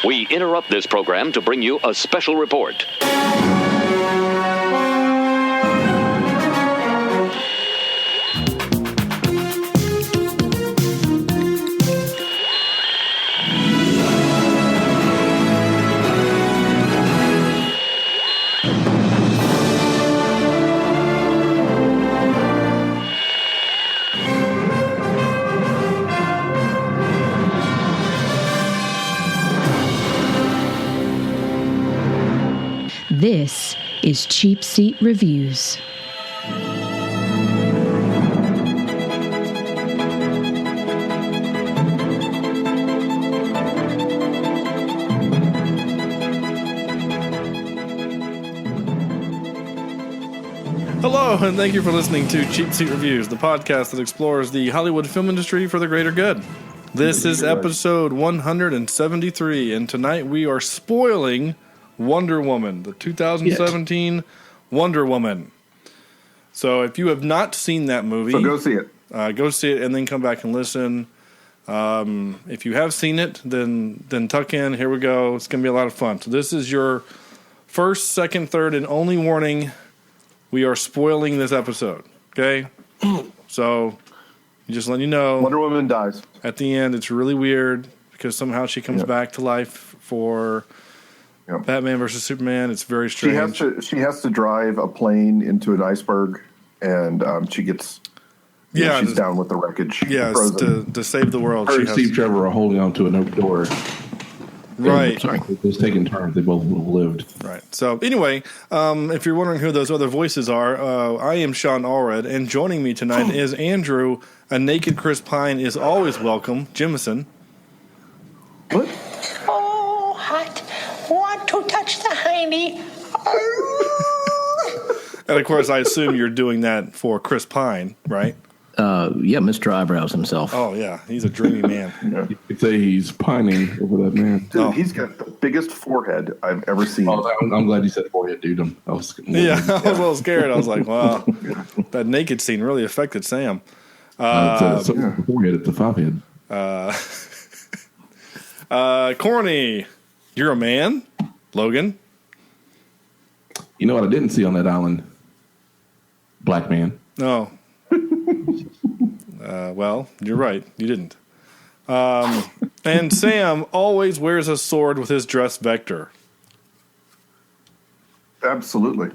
We interrupt this program to bring you a special report. This is Cheapseat Reviews. Hello, and thank you for listening to Cheapseat Reviews, the podcast that explores the Hollywood film industry for the greater good. This is episode 173, and tonight we are spoiling Wonder Woman, the 2017 Wonder Woman. So if you have not seen that movie, so go see it. Go see it and then come back and listen. If you have seen it, then tuck in. Here we go. It's going to be a lot of fun. So this is your first, second, third, and only warning. We are spoiling this episode. Okay? So just letting you know. Wonder Woman dies. At the end, it's really weird because somehow she comes back to life for Batman versus Superman. It's very strange. She has to drive a plane into an iceberg, and she gets she's down with the wreckage. Yeah, to save the world. Her and Steve Trevor are holding on to an open door. Right. Sorry, it was taking turns. They both would have lived. Right. So anyway, if you're wondering who those other voices are, I am Sean Allred, and joining me tonight is Andrew. A naked Chris Pine is always welcome. Jimison. What? Oh, hot. Want to touch the hiney. And of course, I assume you're doing that for Chris Pine, right? Yeah, Mr. Eyebrows himself. Oh, yeah. He's a dreamy man. You could say he's pining over that man. Dude, he's got the biggest forehead I've ever seen. Oh, I'm glad you said forehead, dude. I was a little scared. I was like, wow, that naked scene really affected Sam. It's a forehead, it's a forehead. Corny, you're a man? Logan? You know what I didn't see on that island? Black man. No. Well, you're right. You didn't. And Sam always wears a sword with his dress vector. Absolutely.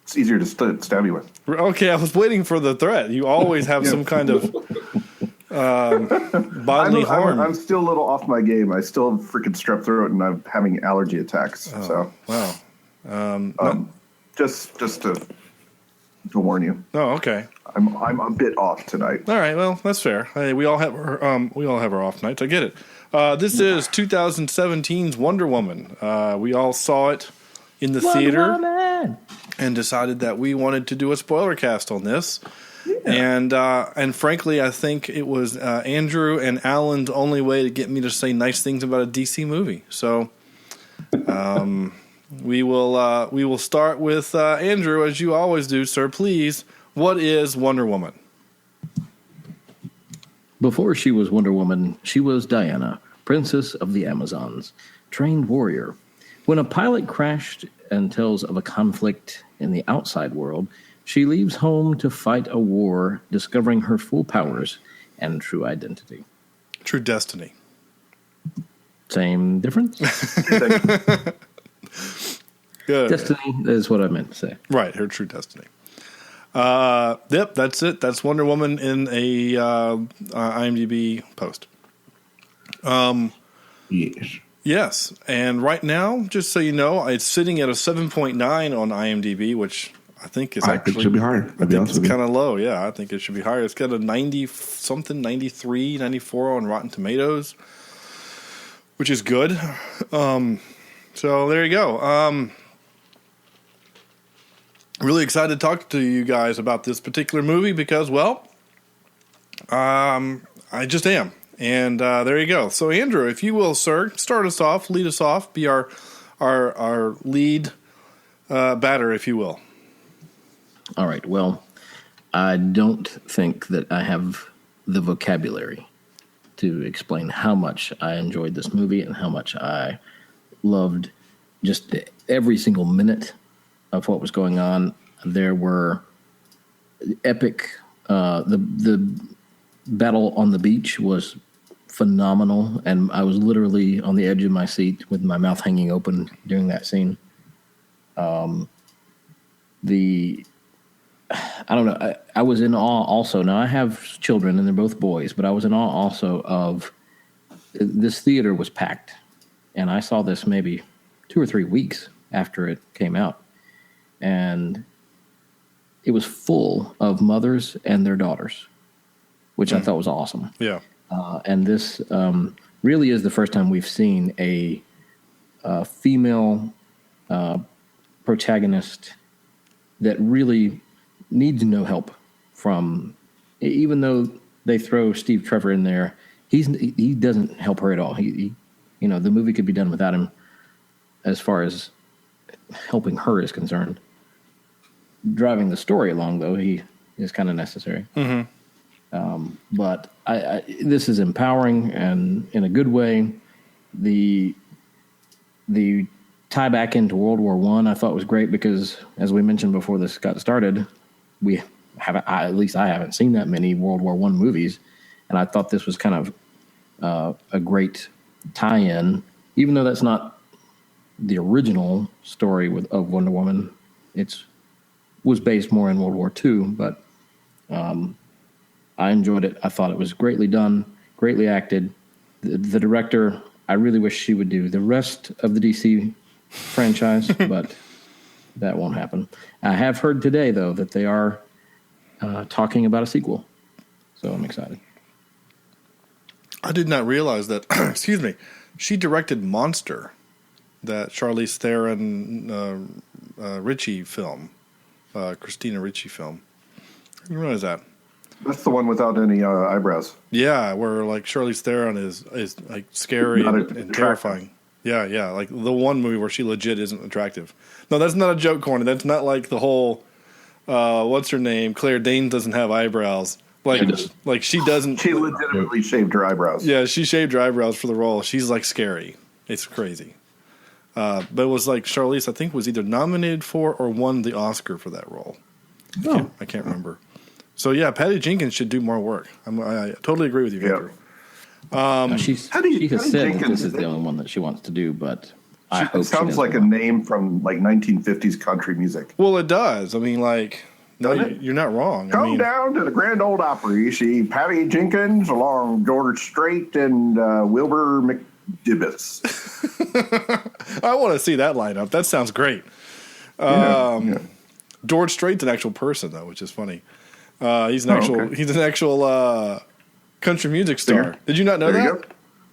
It's easier to stab you with. Okay, I was waiting for the threat. You always have some kind of bodily harm. I'm still a little off my game. I still have freaking strep throat, and I'm having allergy attacks. Wow. Just to warn you. Oh, okay. I'm a bit off tonight. All right, well, that's fair. Hey, we all have our off nights. I get it. This is 2017's Wonder Woman. We all saw it in the theater and decided that we wanted to do a spoiler cast on this. Yeah. And frankly, I think it was Andrew and Alan's only way to get me to say nice things about a DC movie. So, we will start with Andrew, as you always do, sir. Please, what is Wonder Woman? Before she was Wonder Woman, she was Diana, Princess of the Amazons, trained warrior. When a pilot crashed and tells of a conflict in the outside world, she leaves home to fight a war, discovering her full powers and true identity. True destiny. Same difference? Good. Destiny is what I meant to say. Right, her true destiny. Yep, that's it. That's Wonder Woman in a IMDb post. Yes. Yes, and right now, just so you know, it's sitting at a 7.9 on IMDb, which I think is actually... it should be higher. I think it's kind of low, yeah. I think it should be higher. It's got a 90-something, 93, 94 on Rotten Tomatoes, which is good. So there you go. Really excited to talk to you guys about this particular movie because, well, I just am. And there you go. So, Andrew, if you will, sir, start us off, lead us off, be our lead batter, if you will. All right. Well, I don't think that I have the vocabulary to explain how much I enjoyed this movie and how much I loved just every single minute of what was going on. There were epic. The battle on the beach was phenomenal, and I was literally on the edge of my seat with my mouth hanging open during that scene. I don't know. I was in awe also. Now, I have children, and they're both boys, but I was in awe also of this theater was packed, and I saw this maybe 2 or 3 weeks after it came out, and it was full of mothers and their daughters, which I thought was awesome. Yeah. And this really is the first time we've seen a female protagonist that really needs no help from, even though they throw Steve Trevor in there, he doesn't help her at all. He the movie could be done without him as far as helping her is concerned. Driving the story along, though, he is kind of necessary. Mm-hmm. But this is empowering and in a good way. The tie back into World War I thought was great because, as we mentioned before this got started, we haven't, at least I haven't seen that many World War I movies, and I thought this was kind of a great tie-in, even though that's not the original story of Wonder Woman. It was based more in World War II, but I enjoyed it. I thought it was greatly done, greatly acted. The director, I really wish she would do the rest of the DC franchise, but that won't happen. I have heard today, though, that they are talking about a sequel, so I'm excited. I did not realize that, excuse me, she directed Monster, that Charlize Theron Ricci film, Christina Ricci film. I didn't realize that. That's the one without any eyebrows. Yeah, where like Charlize Theron is like scary and terrifying. Yeah, like the one movie where she legit isn't attractive. No, that's not a joke, Corny. That's not like the whole, what's her name? Claire Danes doesn't have eyebrows. Like she doesn't. She legitimately shaved her eyebrows. Yeah, she shaved her eyebrows for the role. She's like scary. It's crazy. But it was like Charlize, I think, was either nominated for or won the Oscar for that role. I can't remember. So yeah, Patty Jenkins should do more work. I totally agree with you, Victor. She has said that this is the only one that she wants to do, but I hope it sounds like a name from like 1950s country music. Well, it does. I mean, like, no, you're not wrong. Come down to the Grand Ole Opry. You see Patty Jenkins along George Strait and Wilbur McDibbis. I want to see that lineup. That sounds great. George Strait's an actual person, though, which is funny. He's an actual country music star. Singer. Did you not know that? You go.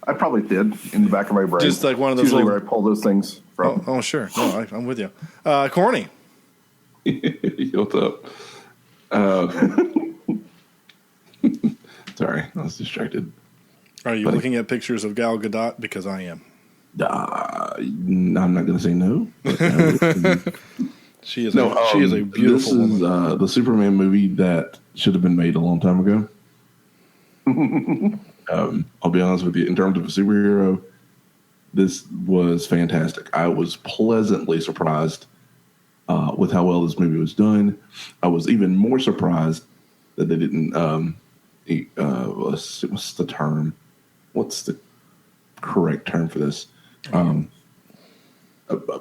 I probably did in the back of my brain. Just like one of those usually where I pull those things from. Oh, sure. No, I'm with you. Corny. What's up? Sorry, I was distracted. Are you looking at pictures of Gal Gadot? Because I am. I'm not going to say no. She is a beautiful woman. This is the Superman movie that should have been made a long time ago. I'll be honest with you. In terms of a superhero, this was fantastic. I was pleasantly surprised with how well this movie was done. I was even more surprised that they didn't. What's the term? What's the correct term for this?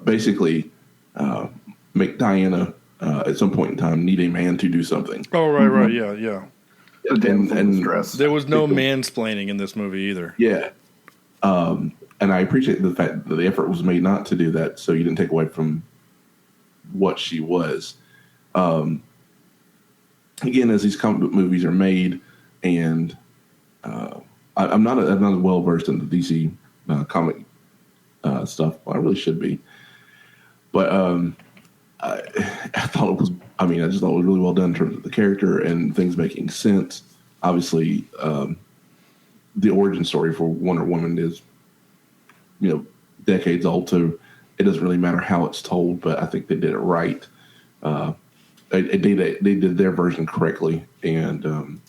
Basically, make Diana at some point in time need a man to do something. Oh, right, yeah. And stress. There was no mansplaining in this movie either. Yeah. And I appreciate the fact that the effort was made not to do that, so you didn't take away from what she was. Again, as these comic book movies are made, and I'm not as well versed in the DC comic stuff. I really should be, but I thought it was. I mean, I just thought it was really well done in terms of the character and things making sense. Obviously, the origin story for Wonder Woman is, decades old, so it doesn't really matter how it's told. But I think they did it right. They did their version correctly, and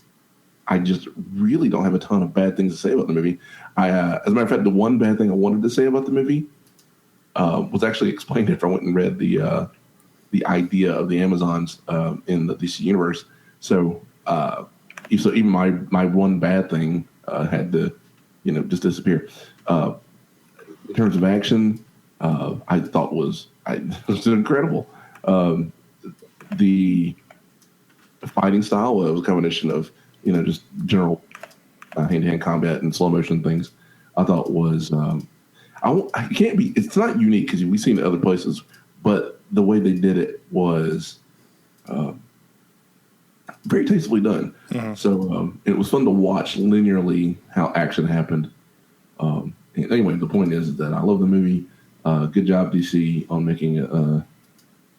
I just really don't have a ton of bad things to say about the movie. As a matter of fact, the one bad thing I wanted to say about the movie was actually explained after I went and read the idea of the Amazons in the DC universe. So even my one bad thing had to, just disappear. In terms of action, I thought was incredible. The fighting style was a combination of just general hand-to-hand combat and slow motion things. I thought was it can't be. It's not unique because we've seen it other places, but the way they did it was very tastefully done. Mm-hmm. So it was fun to watch linearly how action happened. Anyway, the point is that I love the movie. Good job, DC, on making an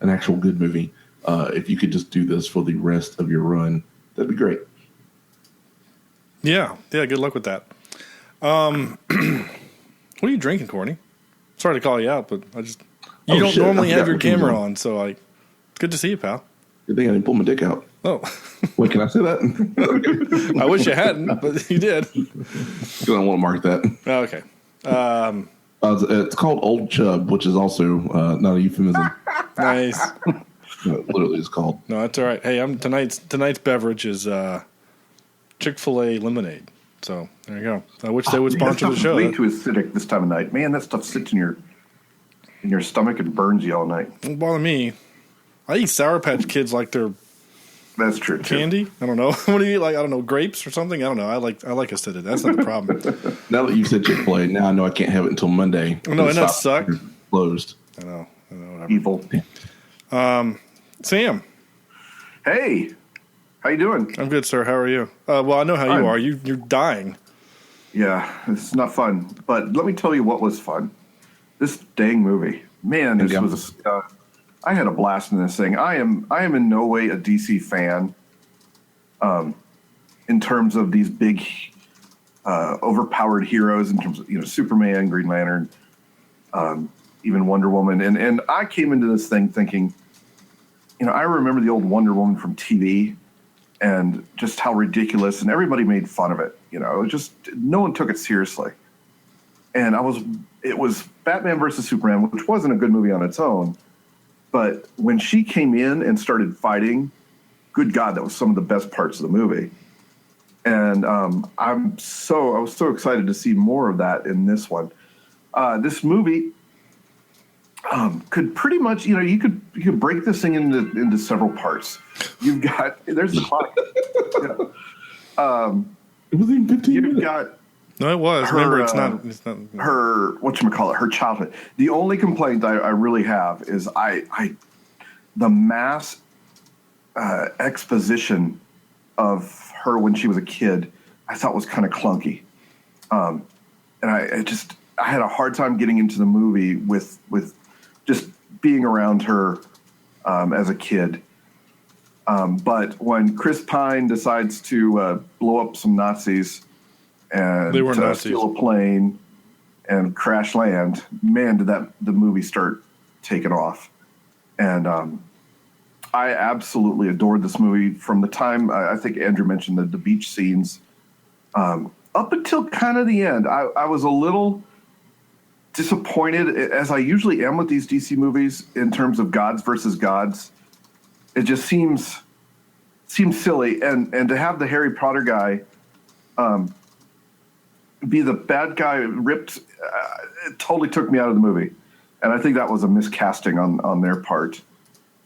actual good movie. If you could just do this for the rest of your run, that'd be great. Yeah. Good luck with that. What are you drinking, Courtney? Sorry to call you out, but you don't normally have your camera on, so it's good to see you, pal. Good thing I didn't pull my dick out. Oh, wait, can I say that? I wish you hadn't, but you did. I don't want to mark that. Okay. It's called Old Chub, which is also not a euphemism. Nice. No, literally, it's called. No, that's all right. Hey, tonight's beverage is Chick-fil-A lemonade. So there you go. I wish they would sponsor the show. Way too acidic this time of night, man. That stuff sits in your stomach and burns you all night. Don't bother me. I eat Sour Patch Kids like they're that's true too. Candy. I don't know. What do you eat? Like, I don't know, grapes or something. I don't know. I like acidity. That's not the problem. Now that you said Chick-fil-A, now I know I can't have it until Monday. No, and that sucked. Closed. I know. Whatever. Evil. Sam. Hey. How you doing? I'm good, sir. How are you? Well, I know how you are. You're dying. Yeah, it's not fun. But let me tell you what was fun. This dang movie. Man, this was I had a blast in this thing. I am in no way a DC fan in terms of these big overpowered heroes in terms of Superman, Green Lantern, even Wonder Woman. And I came into this thing thinking, I remember the old Wonder Woman from TV and just how ridiculous, and everybody made fun of it. It was just no one took it seriously. And it was Batman versus Superman, which wasn't a good movie on its own. But when she came in and started fighting, good God, that was some of the best parts of the movie. And I was so excited to see more of that in this one. This movie could pretty much, you could break this thing into several parts. There's the clock. It was even 15 You've minutes. got. No, it was. Remember, it's not. Her whatchamacallit, her childhood. The only complaint I really have is the mass exposition of her when she was a kid, I thought was kind of clunky, and I had a hard time getting into the movie with just being around her as a kid. But when Chris Pine decides to blow up some Nazis and they were Nazis. Steal a plane and crash land, man, did the movie start taking off. And I absolutely adored this movie from the time, I think Andrew mentioned the beach scenes, up until kind of the end. I was a little disappointed, as I usually am with these DC movies, in terms of gods versus gods. It just seems silly. And to have the Harry Potter guy be the bad guy ripped, it totally took me out of the movie. And I think that was a miscasting on their part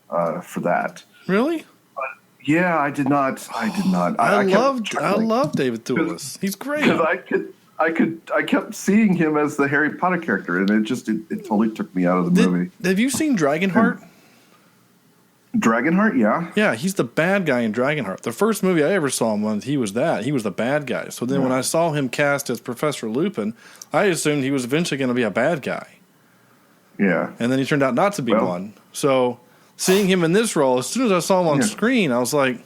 for that. Really? Yeah, I did not. I love David Thewlis. He's great. I kept seeing him as the Harry Potter character, and it totally took me out of the movie. Have you seen Dragonheart? Dragonheart, yeah. Yeah, he's the bad guy in Dragonheart. The first movie I ever saw him on, he was the bad guy. So then when I saw him cast as Professor Lupin, I assumed he was eventually going to be a bad guy. Yeah. And then he turned out not to be one. So seeing him in this role, as soon as I saw him on screen, I was like,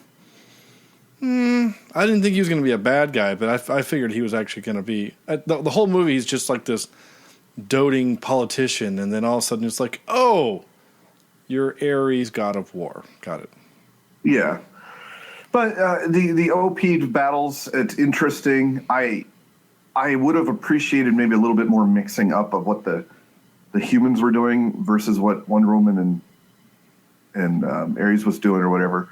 I didn't think he was going to be a bad guy, but I figured he was actually going to be. The whole movie, he's just like this doting politician, and then all of a sudden it's like, oh, you're Ares, god of war. Got it. Yeah. But the OP battles, it's interesting. I would have appreciated maybe a little bit more mixing up of what the humans were doing versus what Wonder Woman and Ares was doing or whatever.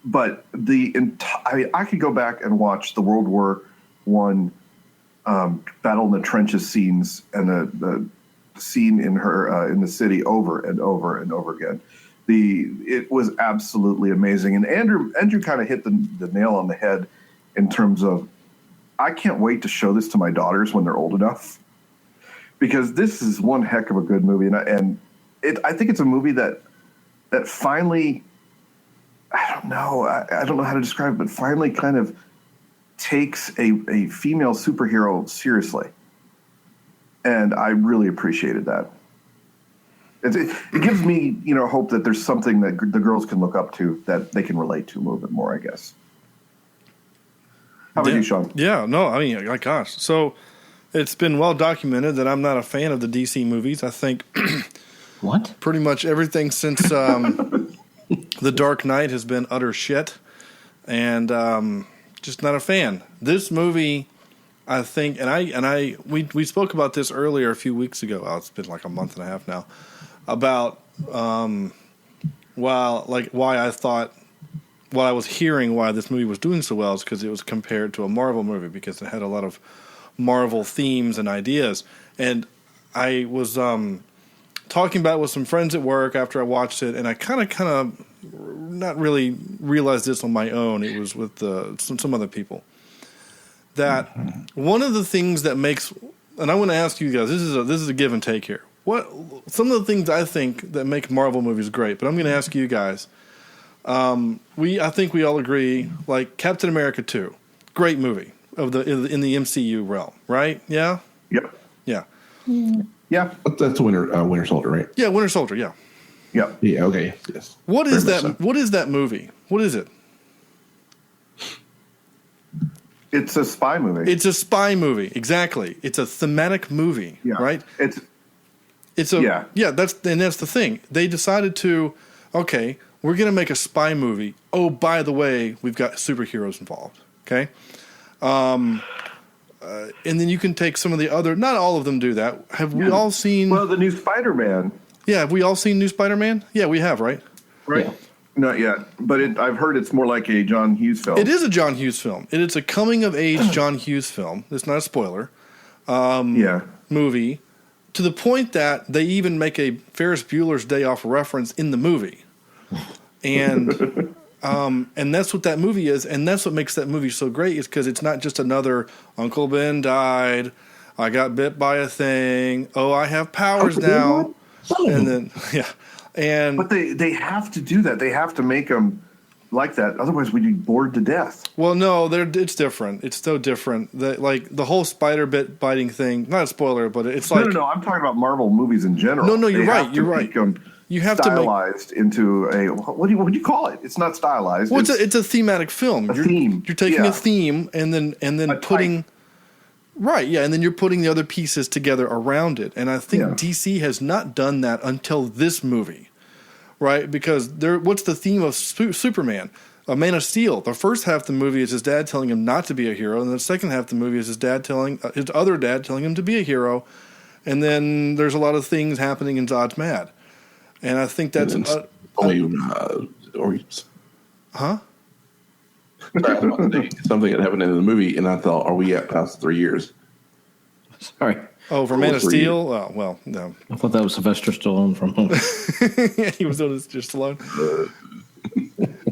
But I could go back and watch the World War I battle in the trenches scenes and the scene in her in the city over and over and over again. It was absolutely amazing, and Andrew kind of hit the nail on the head in terms of I can't wait to show this to my daughters when they're old enough, because this is one heck of a good movie, and I think it's a movie that finally, I don't know how to describe it, but finally kind of takes a female superhero seriously, and I really appreciated that. It gives me, hope that there's something that the girls can look up to that they can relate to a little bit more, I guess. How about you, Sean? Yeah, no, I mean, gosh. So it's been well documented that I'm not a fan of the DC movies. I think What? pretty much everything since The Dark Knight has been utter shit, and just not a fan. This movie, I think, and we spoke about this earlier a few weeks ago. Oh, it's been like a month and a half now. About why I thought what I was hearing why this movie was doing so well is because it was compared to a Marvel movie, because it had a lot of Marvel themes and ideas. And I was talking about it with some friends at work after I watched it, and I kind of not really realized this on my own. It was with some other people. That one of the things that makes, and I want to ask you guys, this is a give and take here. What some of the things I think that make Marvel movies great, but I'm going to ask you guys. I think we all agree, like Captain America 2, great movie in the MCU realm, right? Yeah. Yep. Yeah. Yeah. That's Winter Soldier, right? Yeah, Winter Soldier. Yeah. Yep. Yeah. Okay. Yes. What is that? So. What is that movie? What is it? It's a spy movie. It's a spy movie. Exactly. It's a thematic movie. Yeah. Right. That's the thing. They decided to, okay, we're going to make a spy movie. Oh, by the way, we've got superheroes involved. Okay. And then you can take some of the other, not all of them do that. Have we all seen? Well, the new Spider-Man. Yeah. Have we all seen new Spider-Man? Yeah, we have, right? Right. Yeah. Not yet, but I've heard it's more like a John Hughes film. It is a John Hughes film. It's a coming-of-age John Hughes film. It's not a spoiler. Movie. To the point that they even make a Ferris Bueller's Day Off reference in the movie. And that's what that movie is, and that's what makes that movie so great, is because it's not just another Uncle Ben died, I got bit by a thing, oh, I have powers now. And then, yeah. But they have to do that. They have to make them like that. Otherwise, we'd be bored to death. Well, no, it's different. It's so different. Like the whole spider bit biting thing, not a spoiler, but it's like... No, I'm talking about Marvel movies in general. No, you're right. You're right. You have stylized to into a... What do you call it? It's not stylized. Well, it's a thematic film. Theme. You're taking a theme and then putting... Type. Right, yeah, and then you're putting the other pieces together around it. And I think DC has not done that until this movie, right? Because what's the theme of Superman? A Man of Steel. The first half of the movie is his dad telling him not to be a hero, and the second half of the movie is his other dad telling him to be a hero. And then there's a lot of things happening in Zod's Mad. And I think that's... Huh? Something that happened in the movie, and I thought, are we at past 3 years? Sorry. Oh, for Man of Steel? Oh, well, no. I thought that was Sylvester Stallone from home. Yeah, he was doing it just alone.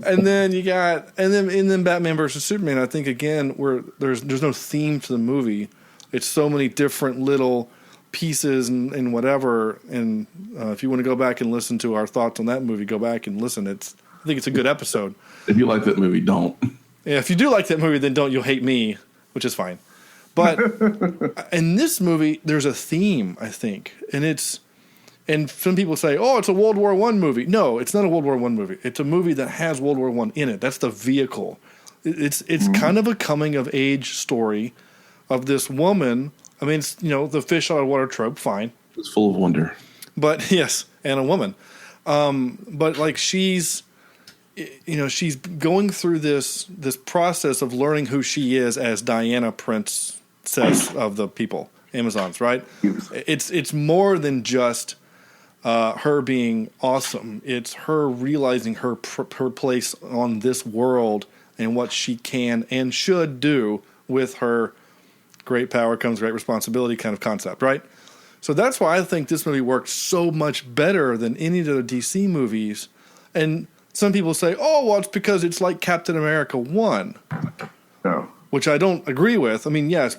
And then you got, and then Batman versus Superman. I think again, where there's no theme to the movie. It's so many different little pieces and whatever. And if you want to go back and listen to our thoughts on that movie, go back and listen. I think it's a good episode. If you like that movie, don't. Yeah, if you do like that movie, then don't. You'll hate me, which is fine. But in this movie, there's a theme, I think, and some people say, "Oh, it's a World War I movie." No, it's not a World War I movie. It's a movie that has World War I in it. That's the vehicle. It's kind of a coming of age story of this woman. I mean, it's the fish out of water trope. Fine, it's full of wonder. But yes, and a woman. But like she's she's going through this process of learning who she is as Diana, princess of the people, Amazons, right? It's more than just her being awesome. It's her realizing her place on this world and what she can and should do with her great power comes great responsibility kind of concept, right? So that's why I think this movie worked so much better than any of the DC movies. And some people say, oh, well, it's because it's like Captain America 1. No. Which I don't agree with. I mean, yes,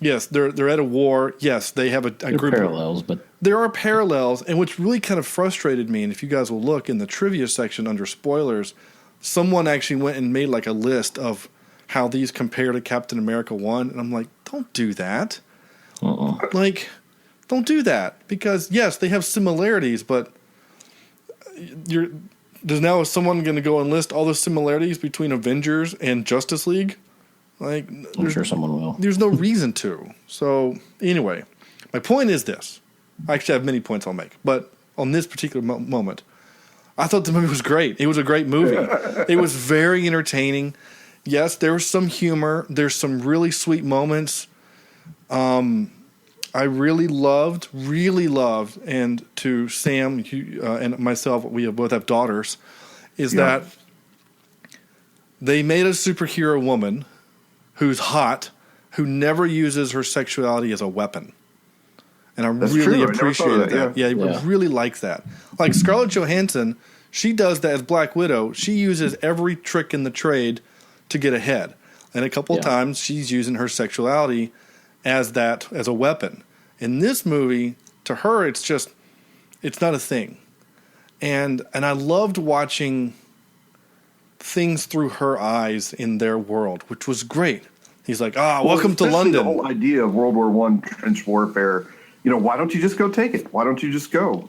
yes, they're at a war. Yes, they have a group parallels, but there are parallels. And which really kind of frustrated me, and if you guys will look in the trivia section under spoilers, someone actually went and made like a list of how these compare to Captain America 1, and I'm like, don't do that. Like, don't do that, because yes, they have similarities, but is someone going to go and list all the similarities between Avengers and Justice League? Like, I'm sure someone will. There's no reason to. So anyway, my point is this. I actually have many points I'll make, but on this particular moment, I thought the movie was great. It was a great movie. It was very entertaining. Yes, there was some humor. There's some really sweet moments. I really loved, and to Sam and myself, we both have daughters, is that they made a superhero woman who's hot, who never uses her sexuality as a weapon. And I really appreciated that. Yeah, I really like that. Like Scarlett Johansson, she does that as Black Widow. She uses every trick in the trade to get ahead. And a couple of times she's using her sexuality as a weapon. In this movie, to her, it's not a thing. And I loved watching things through her eyes in their world, which was great. He's like, welcome to London. The whole idea of World War I trench warfare, why don't you just go take it? Why don't you just go?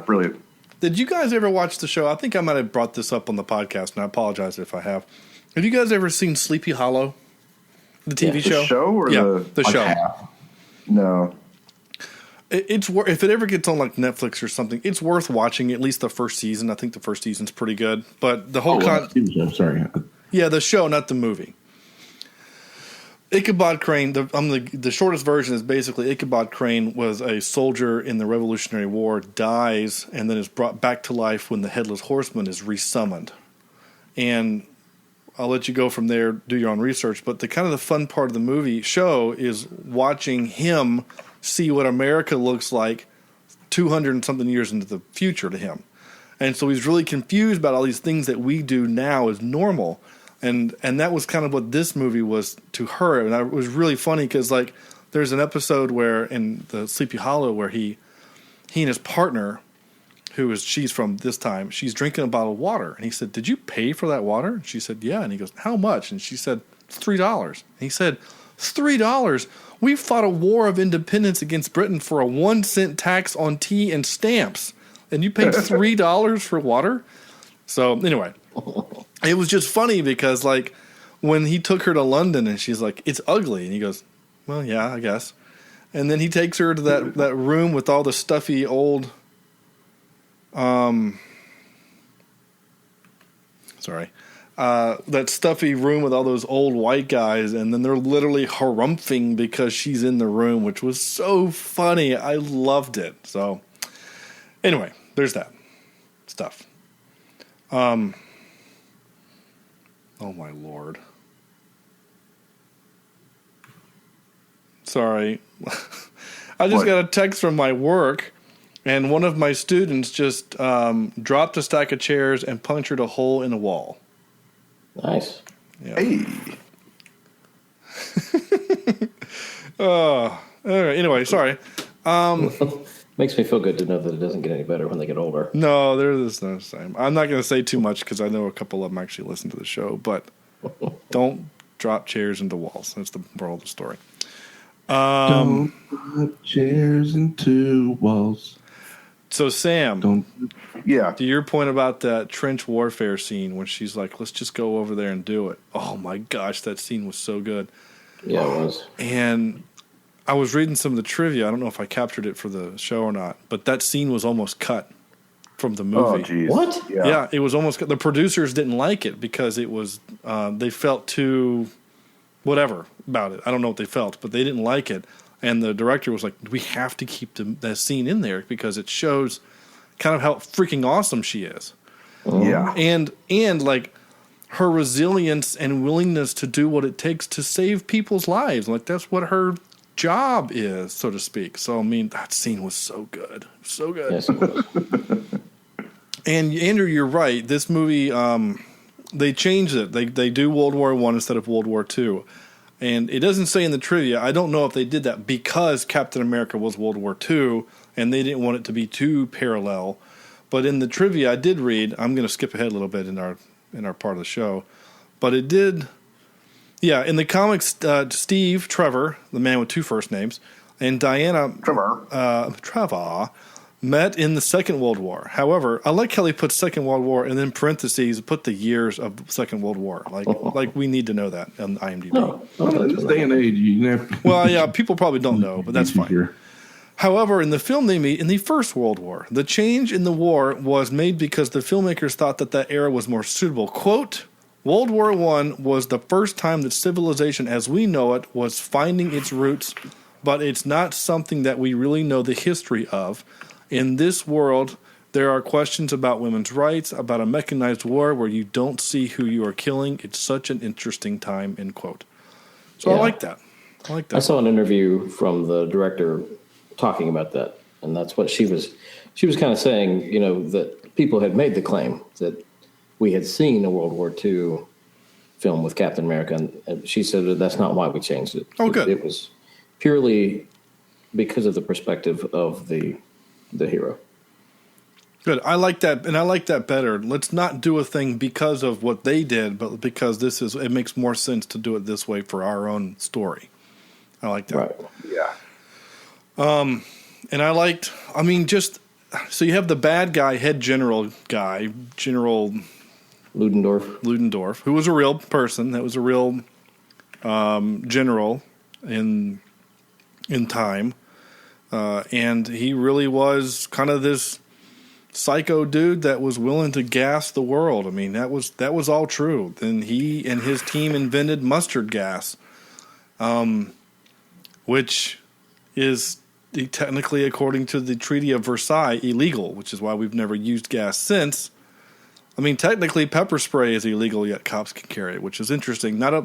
Brilliant. Did you guys ever watch the show? I think I might have brought this up on the podcast, and I apologize if I have. Have you guys ever seen Sleepy Hollow? The TV show? The show or the show? No. It's if it ever gets on like Netflix or something, it's worth watching. At least the first season. I think the first season's pretty good. But the whole I'm sorry. Yeah, the show, not the movie. Ichabod Crane. The shortest version is basically Ichabod Crane was a soldier in the Revolutionary War, dies, and then is brought back to life when the Headless Horseman is resummoned. And I'll let you go from there, do your own research. But the fun part of the show is watching him see what America looks like 200 and something years into the future to him. And so he's really confused about all these things that we do now as normal. And that was kind of what this movie was to her. And it was really funny because, like, there's an episode where in the Sleepy Hollow where he and his partner, she's from this time, she's drinking a bottle of water. And he said, "Did you pay for that water?" And she said, "Yeah." And he goes, "How much?" And she said, $3. And he said, $3? We fought a war of independence against Britain for a 1-cent tax on tea and stamps. And you paid $3 for water? So anyway, it was just funny because, like, when he took her to London and she's like, "It's ugly." And he goes, "Well, yeah, I guess." And then he takes her to that room with all the stuffy old that stuffy room with all those old white guys, and then they're literally harumphing because she's in the room, which was so funny. I loved it. So anyway, there's that stuff. Oh my Lord. Sorry. I just got a text from my work, and one of my students just dropped a stack of chairs and punctured a hole in the wall. Nice. Yeah. Hey. All right, anyway, sorry. Makes me feel good to know that it doesn't get any better when they get older. No, there's no same. I'm not going to say too much because I know a couple of them actually listen to the show, but don't drop chairs into walls. That's the moral of the story. Don't drop chairs into walls. So, Sam, to your point about that trench warfare scene when she's like, "Let's just go over there and do it." Oh my gosh, that scene was so good. Yeah, it was. And I was reading some of the trivia. I don't know if I captured it for the show or not, but that scene was almost cut from the movie. Oh, geez. What? Yeah, it was almost cut. The producers didn't like it because it was they felt too whatever about it. I don't know what they felt, but they didn't like it. And the director was like, we have to keep that scene in there because it shows kind of how freaking awesome she is. Yeah. And like her resilience and willingness to do what it takes to save people's lives. Like that's what her job is, so to speak. So, I mean, that scene was so good. So good. Yes, it was. And Andrew, you're right. This movie, they changed it. They do World War I instead of World War II. And it doesn't say in the trivia, I don't know if they did that because Captain America was World War II and they didn't want it to be too parallel. But in the trivia I did read, I'm going to skip ahead a little bit in our part of the show, but it did, yeah, in the comics, Steve Trevor, the man with two first names, and Diana Trevor met in the Second World War. However, I like how they put Second World War and then parentheses put the years of the Second World War. Like we need to know that on IMDb. In this day and age, you never. Well, yeah, people probably don't know, but that's fine. However, in the film they meet in the First World War. The change in the war was made because the filmmakers thought that era was more suitable. Quote, World War I was the first time that civilization as we know it was finding its roots, but it's not something that we really know the history of. In this world, there are questions about women's rights, about a mechanized war where you don't see who you are killing. It's such an interesting time, end quote. So yeah. I like that. I saw an interview from the director talking about that, and that's what she was kind of saying, you know, that people had made the claim that we had seen a World War II film with Captain America, and she said that that's not why we changed it. Oh, good. It was purely because of the perspective of the hero. Good. I like that, and I like that better. Let's not do a thing because of what they did, but because it makes more sense to do it this way for our own story. I like that. Right. Yeah. And so you have the bad guy, head general guy, General Ludendorff, who was a real person. That was a real general in time. And he really was kind of this psycho dude that was willing to gas the world. I mean, that was all true. Then he and his team invented mustard gas, which is technically, according to the Treaty of Versailles, illegal, which is why we've never used gas since. I mean, technically, pepper spray is illegal, yet cops can carry it, which is interesting. Not a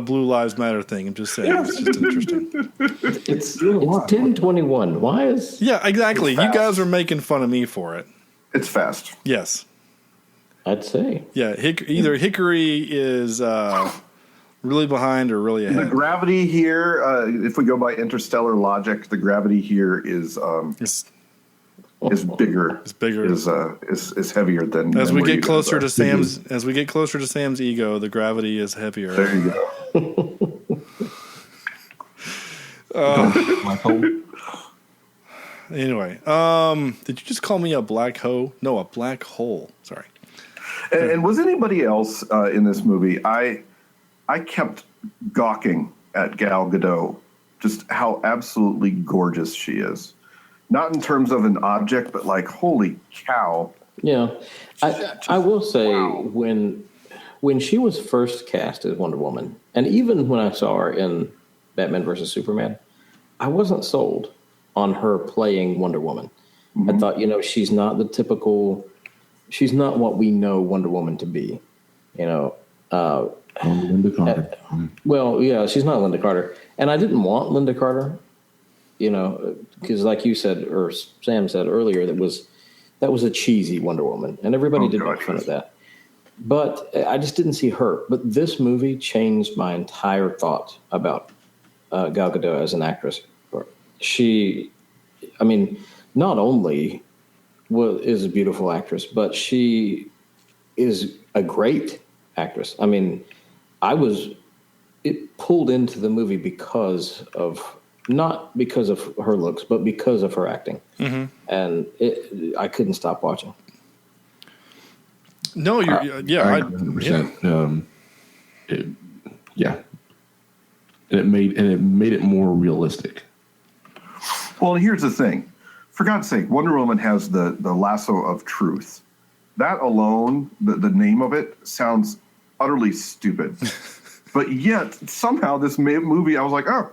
Blue Lives Matter thing. I'm just saying, it's just interesting. It's 10:21. Why is? Yeah, exactly. You guys are making fun of me for it. It's fast. Yes. I'd say. Yeah, either Hickory is really behind or really ahead. The gravity here, if we go by interstellar logic, the gravity here is bigger. It's bigger. Is heavier than. As we get closer to Sam's ego, the gravity is heavier. There you go. Anyway, did you just call me a black hoe? No, a black hole. Sorry. And was anybody else in this movie? I kept gawking at Gal Gadot, just how absolutely gorgeous she is. Not in terms of an object, but like, holy cow. Yeah. I will say, wow. when she was first cast as Wonder Woman, and even when I saw her in Batman vs. Superman, I wasn't sold on her playing Wonder Woman. Mm-hmm. I thought, she's not the typical... She's not what we know Wonder Woman to be, Linda Carter. Well, yeah, she's not Linda Carter. And I didn't want Linda Carter, because like you said, or Sam said earlier, that was a cheesy Wonder Woman. And everybody did make fun of that. But I just didn't see her. But this movie changed my entire thought about Gal Gadot as an actress. Not only... is a beautiful actress, but she is a great actress. I mean, it pulled into the movie not because of her looks, but because of her acting. Mm-hmm. And I couldn't stop watching. No, I 100%. Yeah, and it made it more realistic. Well, here's the thing. For God's sake, Wonder Woman has the lasso of truth. That alone, the name of it, sounds utterly stupid. But yet, somehow, this movie, I was like, oh,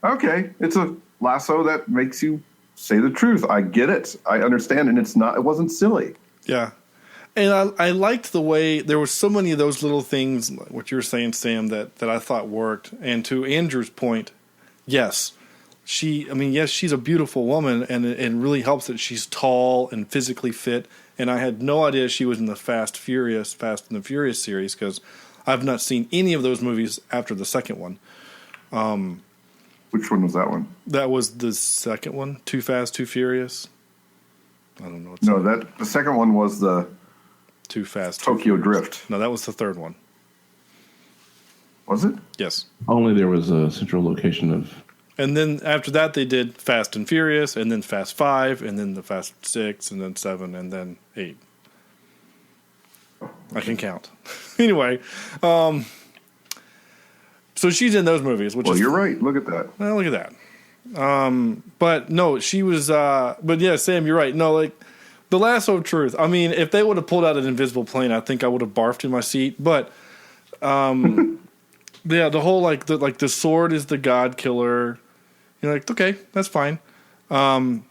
okay, it's a lasso that makes you say the truth. I get it. I understand, and it wasn't silly. Yeah. And I liked the way there were so many of those little things, what you were saying, Sam, that I thought worked. And to Andrew's point, yes, she's a beautiful woman, and it really helps that she's tall and physically fit. And I had no idea she was in the Fast and the Furious series, because I've not seen any of those movies after the second one. Which one was that one? That was the second one, Too Fast, Too Furious. I don't know. The second one was the Too Fast, Tokyo Drift. No, that was the third one. Was it? Yes. Only there was a central location of. And then after that, they did Fast and Furious, and then Fast 5, and then the Fast 6, and then 7, and then 8. I can count. Anyway, so she's in those movies. Which you're right. Look at that. Well, look at that. But no, she was. But yeah, Sam, you're right. No, like the lasso of truth. I mean, if they would have pulled out an invisible plane, I think I would have barfed in my seat. But yeah, the whole the sword is the god killer. You're like, okay, that's fine. And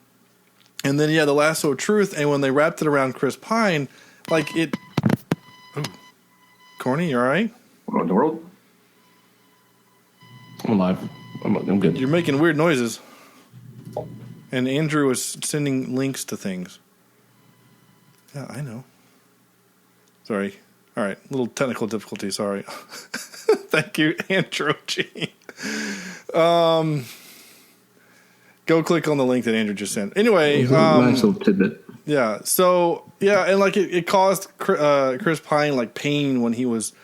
then the lasso of truth, and when they wrapped it around Chris Pine, like it. Ooh, Corny, you all right? What in the world? I'm alive. I'm good. You're making weird noises. And Andrew is sending links to things. Yeah, I know. Sorry. All right, little technical difficulty. Sorry. Thank you, Andrew G. Go click on the link that Andrew just sent. Anyway, nice little tidbit. Yeah. So and like it caused Chris Pine like pain when he was,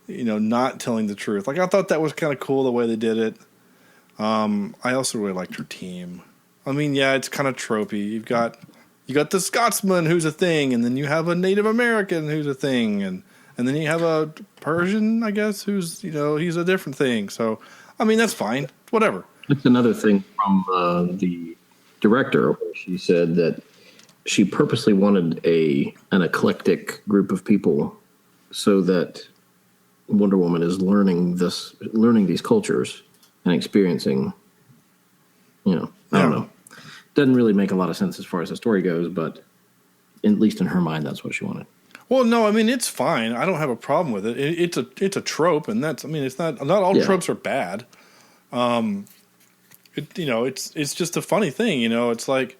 not telling the truth. Like I thought that was kind of cool the way they did it. I also really liked her team. I mean, yeah, it's kind of tropey. You got the Scotsman who's a thing, and then you have a Native American who's a thing, and then you have a Persian, I guess, who's he's a different thing. So I mean, that's fine. Whatever. That's another thing from the director. Where she said that she purposely wanted an eclectic group of people so that Wonder Woman is learning these cultures and experiencing, I don't know. Doesn't really make a lot of sense as far as the story goes, but at least in her mind, that's what she wanted. Well, no, I mean, it's fine. I don't have a problem with it. It's a trope, and it's not all tropes are bad. It's just a funny thing, it's like,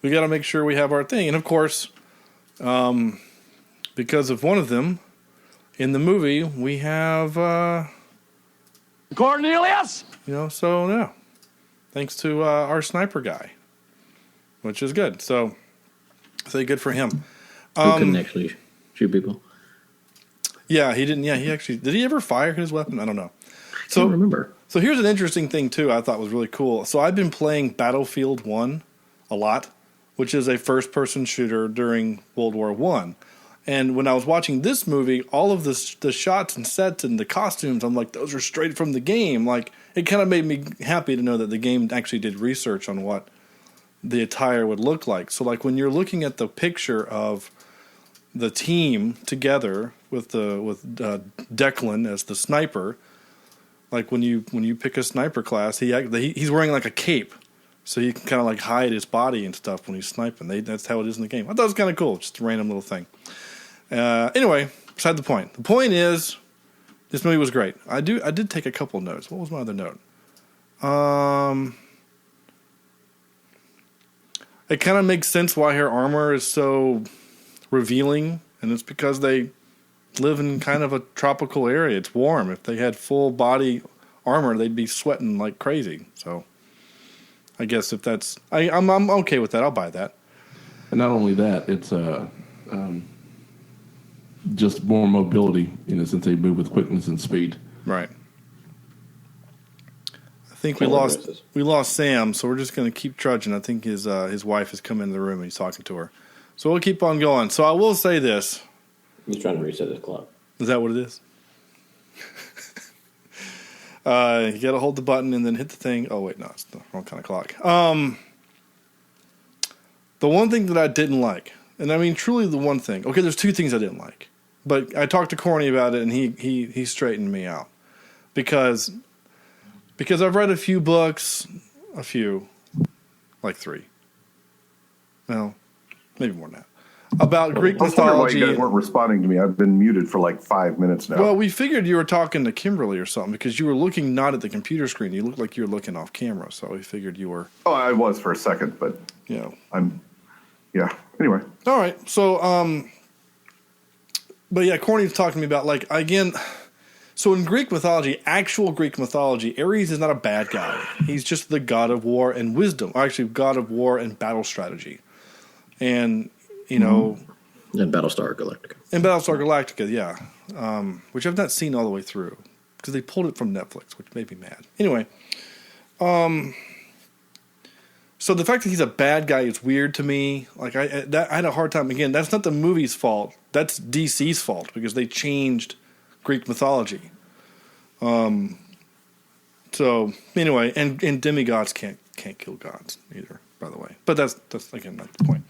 we got to make sure we have our thing. And of course, because of one of them in the movie, we have Cornelius. Thanks to our sniper guy, which is good. So, say good for him. He couldn't actually shoot people. Yeah, he didn't. Yeah, he actually did. He ever fire his weapon? I don't know. I don't remember. So here's an interesting thing too. I thought was really cool. So I've been playing Battlefield 1 a lot, which is a first-person shooter during World War I. And when I was watching this movie, all of the shots and sets and the costumes, I'm like, those are straight from the game. Like, it kind of made me happy to know that the game actually did research on what the attire would look like. So, like, when you're looking at the picture of the team together with Declan as the sniper, like when you pick a sniper class, he's wearing like a cape. So you can kind of like hide his body and stuff when he's sniping. That's how it is in the game. I thought it was kind of cool. Just a random little thing. Anyway, beside the point. The point is, this movie was great. I did take a couple notes. What was my other note? It kind of makes sense why her armor is so revealing, and it's because they live in kind of a tropical area. It's warm. If they had full body armor, they'd be sweating like crazy. So I guess if that's, I'm okay with that. I'll buy that. And not only that, it's just more mobility, since they move with quickness and speed. Right. I think we lost Sam, so we're just going to keep trudging. I think his wife has come into the room and he's talking to her. So we'll keep on going. So I will say this. He's trying to reset his clock. Is that what it is? You got to hold the button and then hit the thing. Oh, wait, no, it's the wrong kind of clock. The one thing that I didn't like, and I mean truly the one thing. Okay, there's two things I didn't like. But I talked to Corny about it, and he straightened me out. Because I've read a few books, like 3. Well, maybe more than that. About Greek mythology. Why you guys weren't responding to me. I've been muted for like 5 minutes now. Well, we figured you were talking to Kimberly or something because you were looking not at the computer screen. You looked like you were looking off camera, so we figured you were. Oh, I was for a second, but Anyway. All right. So, but yeah, Corny's talking to me about like again. So in Greek mythology, actual Greek mythology, Ares is not a bad guy. He's just the god of war and wisdom. Or actually, god of war and battle strategy, and. You know, and Battlestar Galactica. And Battlestar Galactica, yeah, which I've not seen all the way through because they pulled it from Netflix, which made me mad. Anyway, so the fact that he's a bad guy is weird to me. Like I had a hard time. Again, that's not the movie's fault. That's DC's fault because they changed Greek mythology. So anyway, and demigods can't kill gods either. By the way, but that's again not the point.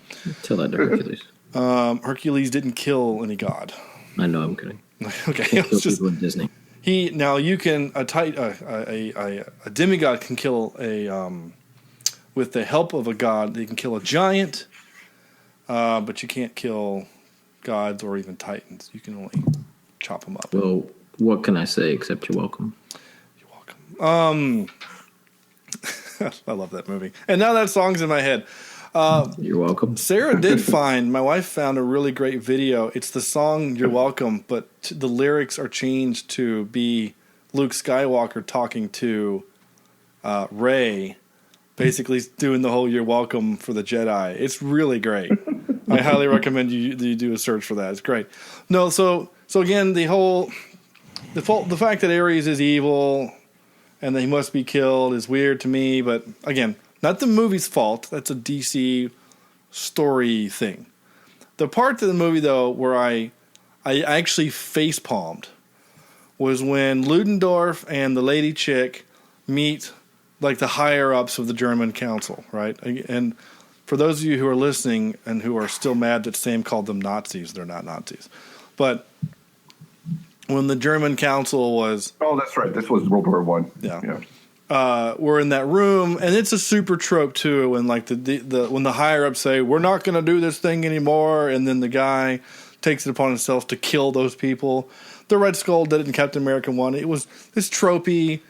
Tell that to Hercules. Hercules didn't kill any god. I know, I'm kidding. Okay, it's just with Disney. You can a demigod can kill with the help of a god. They can kill a giant, but you can't kill gods or even titans. You can only chop them up. Well, what can I say except you're welcome? You're welcome. I love that movie. And now that song's in my head. You're welcome. My wife found a really great video. It's the song You're Welcome, but the lyrics are changed to be Luke Skywalker talking to Rey, basically doing the whole You're Welcome for the Jedi. It's really great. I highly recommend you do a search for that. It's great. No, so again, the fact that Ares is evil and that he must be killed is weird to me, but again, not the movie's fault. That's a DC story thing. The part of the movie, though, where I actually face-palmed was when Ludendorff and the lady chick meet like the higher-ups of the German council, right? And for those of you who are listening and who are still mad that Sam called them Nazis, they're not Nazis. But when the German council was... Oh, that's right. This was World War I. Yeah. We're in that room, and it's a super trope, too, when like when the higher-ups say, we're not going to do this thing anymore, and then the guy takes it upon himself to kill those people. The Red Skull did it in Captain America 1. It was this tropey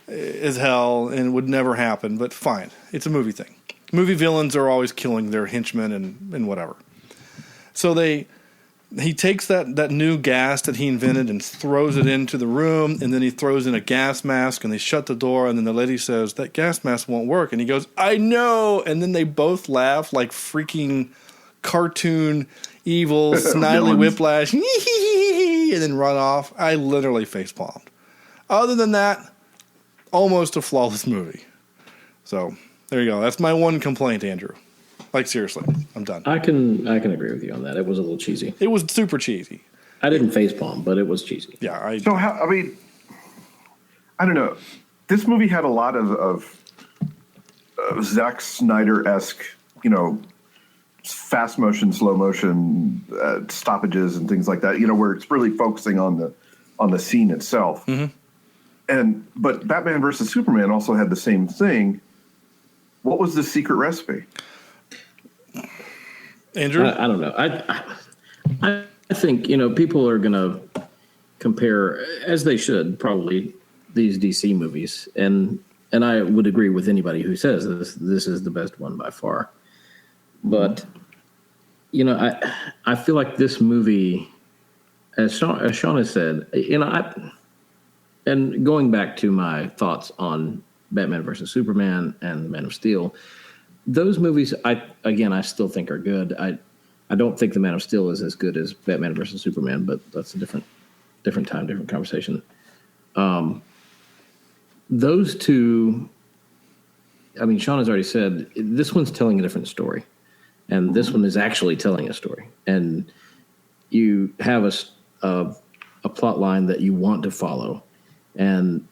as hell and would never happen, but fine. It's a movie thing. Movie villains are always killing their henchmen and whatever. So he takes that new gas that he invented and throws it into the room, and then he throws in a gas mask, and they shut the door, and then the lady says, that gas mask won't work. And he goes, I know! And then they both laugh like freaking cartoon, evil, snidely whiplash, and then run off. I literally facepalmed. Other than that, almost a flawless movie. So, there you go. That's my one complaint, Andrew. Like, seriously, I'm done. I can agree with you on that. It was a little cheesy. It was super cheesy. I didn't facepalm, but it was cheesy. Yeah. I don't know. This movie had a lot of Zack Snyder-esque, fast motion, slow motion stoppages and things like that, where it's really focusing on the scene itself. Mm-hmm. But Batman versus Superman also had the same thing. What was the secret recipe? Andrew? I don't know. I think, people are going to compare, as they should, probably, these DC movies. And I would agree with anybody who says this is the best one by far. But, I feel like this movie, as Sean has said, and going back to my thoughts on Batman versus Superman and Man of Steel, those movies, I still think are good. I don't think the Man of Steel is as good as Batman versus Superman, but that's a different time, different conversation. Those two, Sean has already said, this one's telling a different story, and this one is actually telling a story. And you have a plot line that you want to follow, and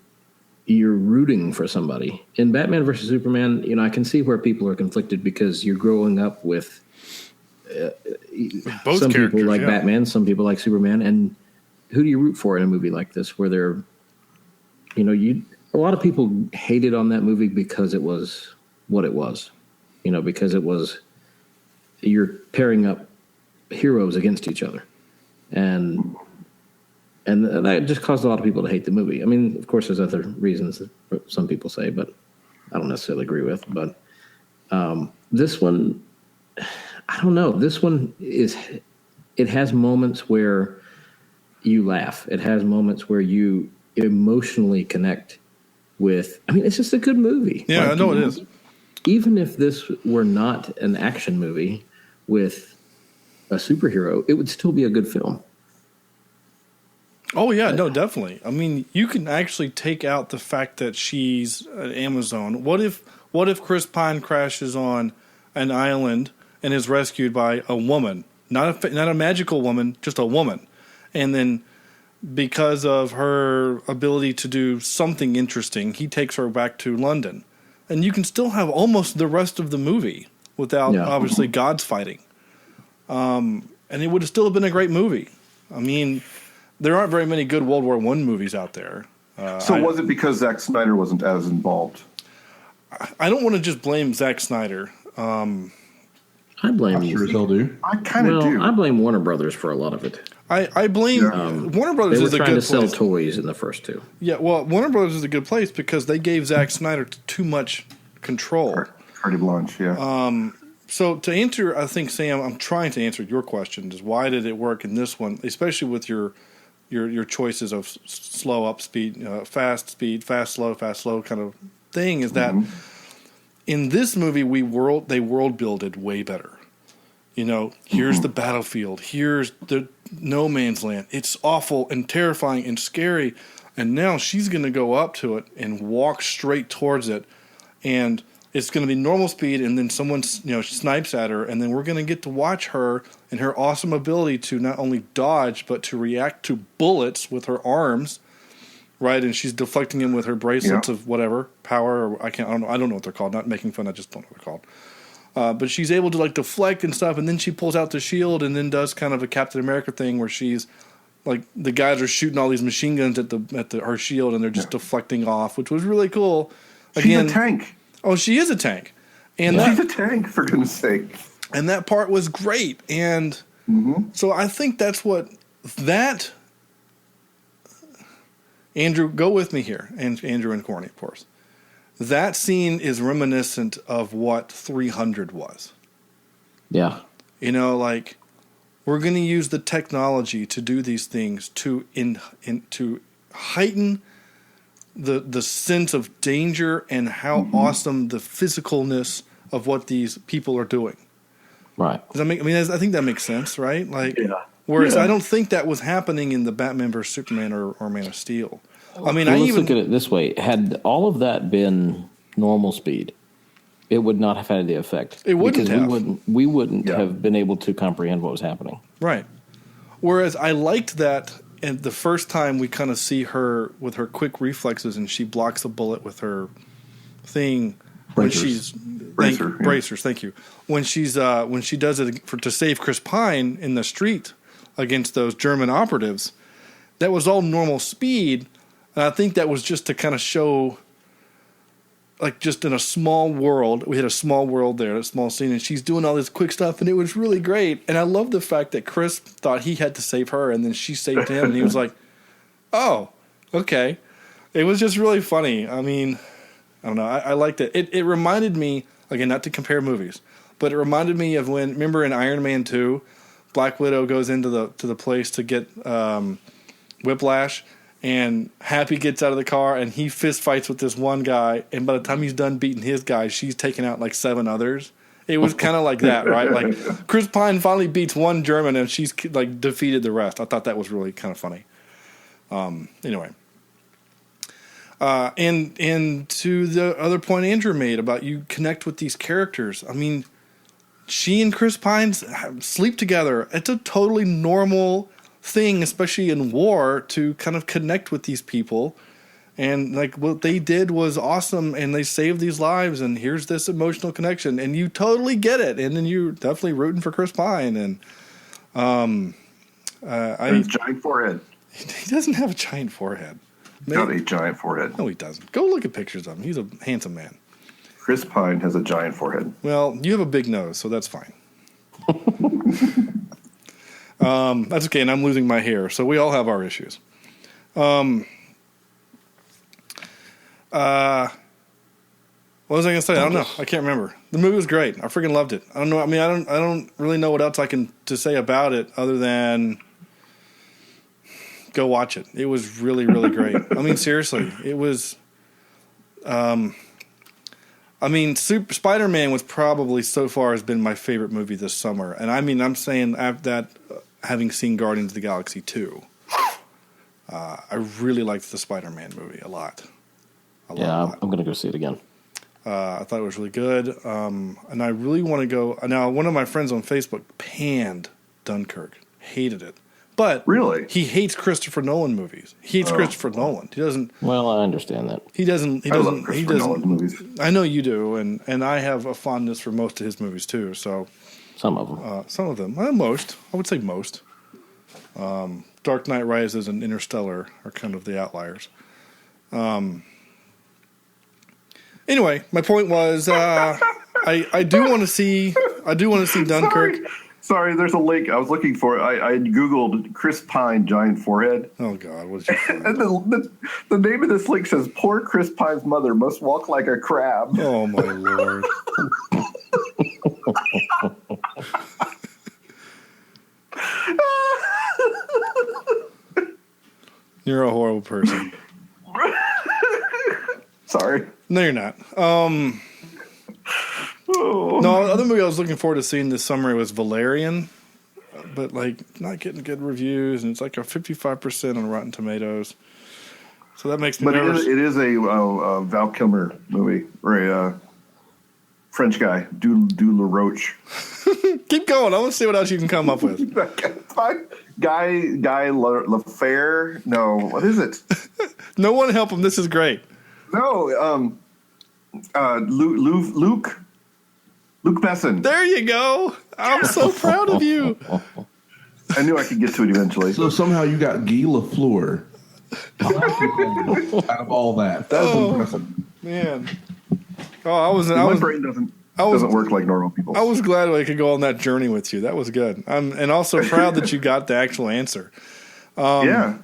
you're rooting for somebody. In Batman versus Superman, I can see where people are conflicted because you're growing up with both some people characters, like yeah. Batman, some people like Superman, and who do you root for in a movie like this where they're, a lot of people hated on that movie because it was what it was, because it was, you're pairing up heroes against each other. And that just caused a lot of people to hate the movie. I mean, of course, there's other reasons that some people say, but I don't necessarily agree with. But this one, I don't know. This one it has moments where you laugh. It has moments where you emotionally connect with. I mean, it's just a good movie. Yeah, I know it is. Even if this were not an action movie with a superhero, it would still be a good film. Oh, yeah, no, definitely. I mean, you can actually take out the fact that she's an Amazon. What if Chris Pine crashes on an island and is rescued by a woman? Not a magical woman, just a woman. And then because of her ability to do something interesting, he takes her back to London. And you can still have almost the rest of the movie without, obviously, gods fighting. And it would have still been a great movie. I mean, there aren't very many good World War I movies out there. Was it because Zack Snyder wasn't as involved? I don't want to just blame Zack Snyder. I blame I sure as hell do. I kind of do. I blame Warner Brothers for a lot of it. I blame Warner Brothers. They were is a trying good to sell place. toys in the first two. Yeah, well, Warner Brothers is a good place because they gave Zack Snyder too much control. Carte Blanche, yeah. So to answer, I think, Sam, I'm trying to answer your question, is why did it work in this one, especially with your choices of slow up speed, fast, slow kind of thing, is that in this movie they world builded way better. Here's the battlefield, here's the no man's land. It's awful and terrifying and scary, and now she's going to go up to it and walk straight towards it, and it's going to be normal speed, and then someone snipes at her, and then we're going to get to watch her and her awesome ability to not only dodge but to react to bullets with her arms, right? And she's deflecting them with her bracelets of whatever power, or I don't know what they're called. Not making fun, I just don't know what they're called. But she's able to deflect and stuff, and then she pulls out the shield and then does kind of a Captain America thing where she's like the guys are shooting all these machine guns at her shield, and they're just deflecting off, which was really cool. Again, she's a tank. Oh, she is a tank. And she's a tank, for goodness sake. And that part was great. And so I think that's what that... Andrew, go with me here. And Andrew and Corny, of course. That scene is reminiscent of what 300 was. Yeah. We're going to use the technology to do these things to heighten the sense of danger and how awesome the physicalness of what these people are doing. Right. Does that make? I mean, I think that makes sense, right? Whereas I don't think that was happening in the Batman vs Superman or Man of Steel. I mean, let's look at it this way: had all of that been normal speed, it would not have had the effect. It wouldn't have. We wouldn't have been able to comprehend what was happening. Right. Whereas I liked that. And the first time we kind of see her with her quick reflexes, and she blocks a bullet with her thing Bracers. Bracers. Thank you. When she does it to save Chris Pine in the street against those German operatives, that was all normal speed, and I think that was just to kind of show, just in a small world, we had a small world there, a small scene, and she's doing all this quick stuff, and it was really great. And I love the fact that Chris thought he had to save her, and then she saved him, and he was like, oh, okay. It was just really funny. I mean, I don't know. I liked it. It reminded me, again, not to compare movies, but it reminded me of remember in Iron Man 2, Black Widow goes into the place to get Whiplash, and Happy gets out of the car, and he fist fights with this one guy, and by the time he's done beating his guy, she's taken out 7 others. It was kind of like that, right? Chris Pine finally beats one German, and she's defeated the rest. I thought that was really kind of funny. Anyway. And to the other point Andrew made about you connect with these characters. I mean, she and Chris Pine sleep together. It's a totally normal thing, especially in war, to kind of connect with these people. And like what they did was awesome, and they saved these lives. And here's this emotional connection, and you totally get it. And then you're definitely rooting for Chris Pine. And his giant forehead. He doesn't have a giant forehead. He's got a giant forehead. No, he doesn't. Go look at pictures of him. He's a handsome man. Chris Pine has a giant forehead. Well, you have a big nose, so that's fine. That's okay, and I'm losing my hair, so we all have our issues. What was I going to say? I don't know. I can't remember. The movie was great. I freaking loved it. I don't know. I mean, I don't really know what else I can to say about it other than go watch it. It was really, really great. I mean, seriously, it was. I mean, Spider-Man was probably so far has been my favorite movie this summer, and I mean, I'm saying that having seen Guardians of the Galaxy 2, I really liked the Spider-Man movie a lot. I'm going to go see it again. I thought it was really good, and I really want to go. Now, one of my friends on Facebook panned Dunkirk, hated it. But really, he hates Christopher Nolan movies. He hates Christopher Nolan. He doesn't. Well, I understand that. He doesn't. I love Christopher Nolan movies. I know you do, and I have a fondness for most of his movies too. So some of them. Some of them. Most. I would say most. Dark Knight Rises and Interstellar are kind of the outliers. Anyway, my point was, I do want to see Dunkirk. Sorry, there's a link I was looking for. I googled Chris Pine giant forehead. Oh God, what did you find? And the name of this link says, "Poor Chris Pine's mother must walk like a crab." Oh my Lord. You're a horrible person. Sorry. No, you're not. No, the other movie I was looking forward to seeing this summer was Valerian, but like not getting good reviews, and it's like a 55% on Rotten Tomatoes. So that makes me nervous. It is a Val Kilmer movie, or a French guy, Du LaRoche. Keep going. I want to see what else you can come up with. Guy Lafair. No, what is it? No one help him. This is great. No, Luke Besson. There you go. I'm so proud of you. I knew I could get to it eventually. So somehow you got Guy Lafleur out of all that. That's impressive. Man. Oh, my brain doesn't work like normal people. I was glad I could go on that journey with you. That was good. And also proud that you got the actual answer. Yeah.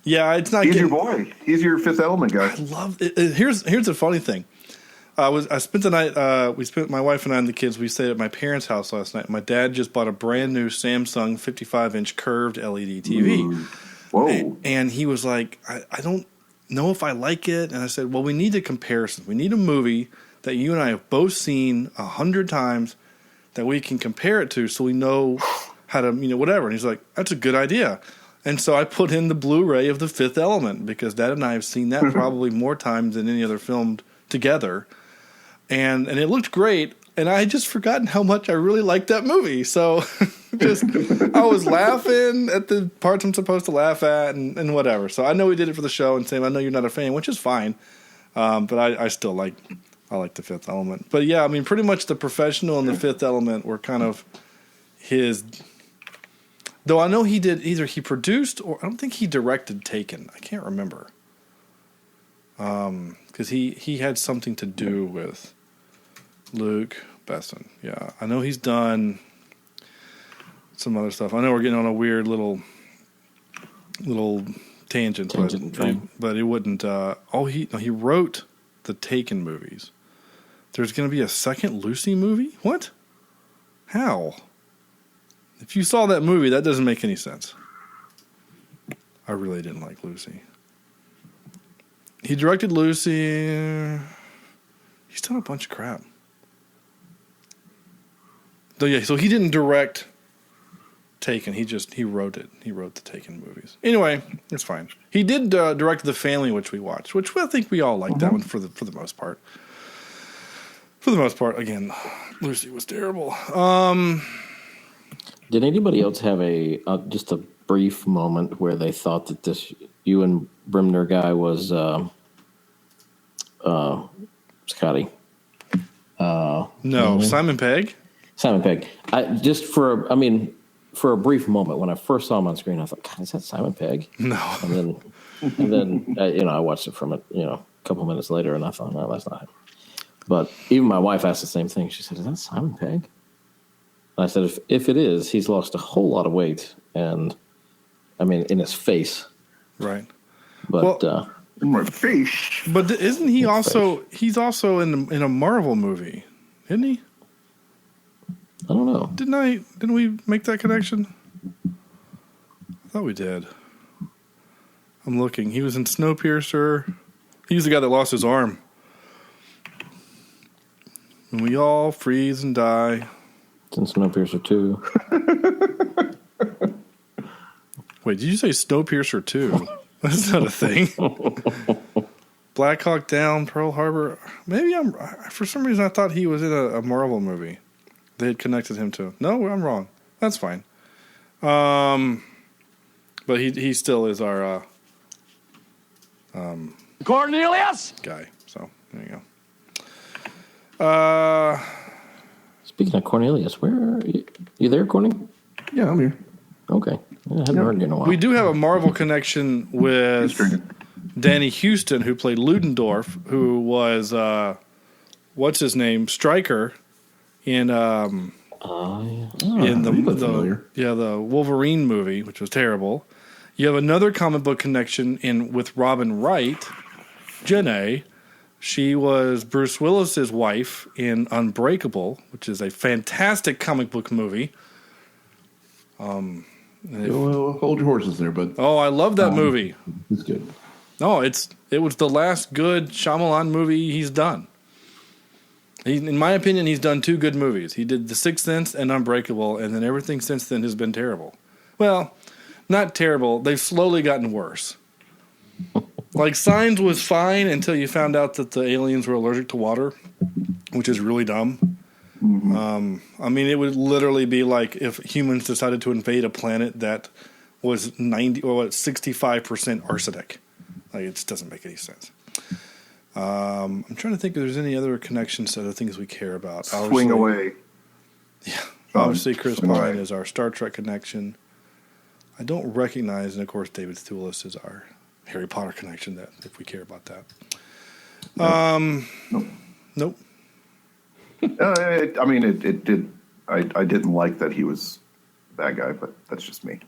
Yeah, it's not. He's your boy. He's your Fifth Element guy. I love it. Here's the funny thing. I spent the night. My wife and I and the kids. We stayed at my parents' house last night. My dad just bought a brand new Samsung 55-inch curved LED TV. Ooh. Whoa! And he was like, I don't know if I like it. And I said, well, we need a comparison. We need a movie that you and I have both seen 100 times that we can compare it to, so we know how to, whatever. And he's like, that's a good idea. And so I put in the Blu-ray of The Fifth Element because Dad and I have seen that probably more times than any other film together. And it looked great, and I had just forgotten how much I really liked that movie. So I was laughing at the parts I'm supposed to laugh at and whatever. So I know we did it for the show, and Sam, I know you're not a fan, which is fine. But I still like The Fifth Element. But yeah, I mean, pretty much The Professional and The Fifth Element were kind of his. Though I know he did either he produced or I don't think he directed Taken. I can't remember. Because he had something to do with Luke Besson. Yeah, I know he's done some other stuff. I know we're getting on a weird little tangent, but it wouldn't. He wrote the Taken movies. There's going to be a second Lucy movie? What? How? If you saw that movie, that doesn't make any sense. I really didn't like Lucy. He directed Lucy. He's done a bunch of crap. So yeah, so he didn't direct Taken. He wrote it. He wrote the Taken movies. Anyway, it's fine. He did direct The Family, which we watched, which I think we all liked that one for the most part. For the most part, again, Lucy was terrible. Did anybody else have just a brief moment where they thought that this Ewan Brimner guy was Scotty? No, Simon Pegg. Simon Pegg. For a brief moment when I first saw him on screen, I thought, God, is that Simon Pegg? No. And then I watched it from a couple minutes later, and I thought, no, that's not him. But even my wife asked the same thing. She said, "Is that Simon Pegg?" And I said, if it is, he's lost a whole lot of weight, and in his face, right? But in my face. But isn't he also? He's also in a Marvel movie, isn't he? I don't know. Didn't we make that connection? I thought we did. I'm looking. He was in Snowpiercer. He's the guy that lost his arm. And we all freeze and die. It's in Snowpiercer 2. Wait, did you say Snowpiercer 2? That's not a thing. Black Hawk Down, Pearl Harbor. Maybe for some reason I thought he was in a Marvel movie. They had connected him to. No, I'm wrong. That's fine. But he still is our Cornelius guy. So there you go. Speaking of Cornelius, where are you? You there, Corny? Yeah, I'm here. Okay. I haven't heard you in a while. We do have a Marvel connection with Danny Houston, who played Ludendorff, who was what's his name, Stryker, in the Wolverine movie, which was terrible. You have another comic book connection with Robin Wright, Janae. She was Bruce Willis's wife in Unbreakable, which is a fantastic comic book movie. Well, hold your horses there, bud. Oh, I love that movie. It's good. No, it was the last good Shyamalan movie he's done. In my opinion, he's done two good movies. He did The Sixth Sense and Unbreakable, and then everything since then has been terrible. Well, not terrible. They've slowly gotten worse. Like, Signs was fine until you found out that the aliens were allergic to water, which is really dumb. Mm-hmm. It would literally be like if humans decided to invade a planet that was 65% arsenic. Like, it just doesn't make any sense. I'm trying to think if there's any other connections to other things we care about. Swing away. Yeah. Obviously, Chris Pine is our Star Trek connection. I don't recognize, and of course, David Thewlis is our Harry Potter connection, that if we care about that. Nope. It did. I didn't like that he was a bad guy, but that's just me.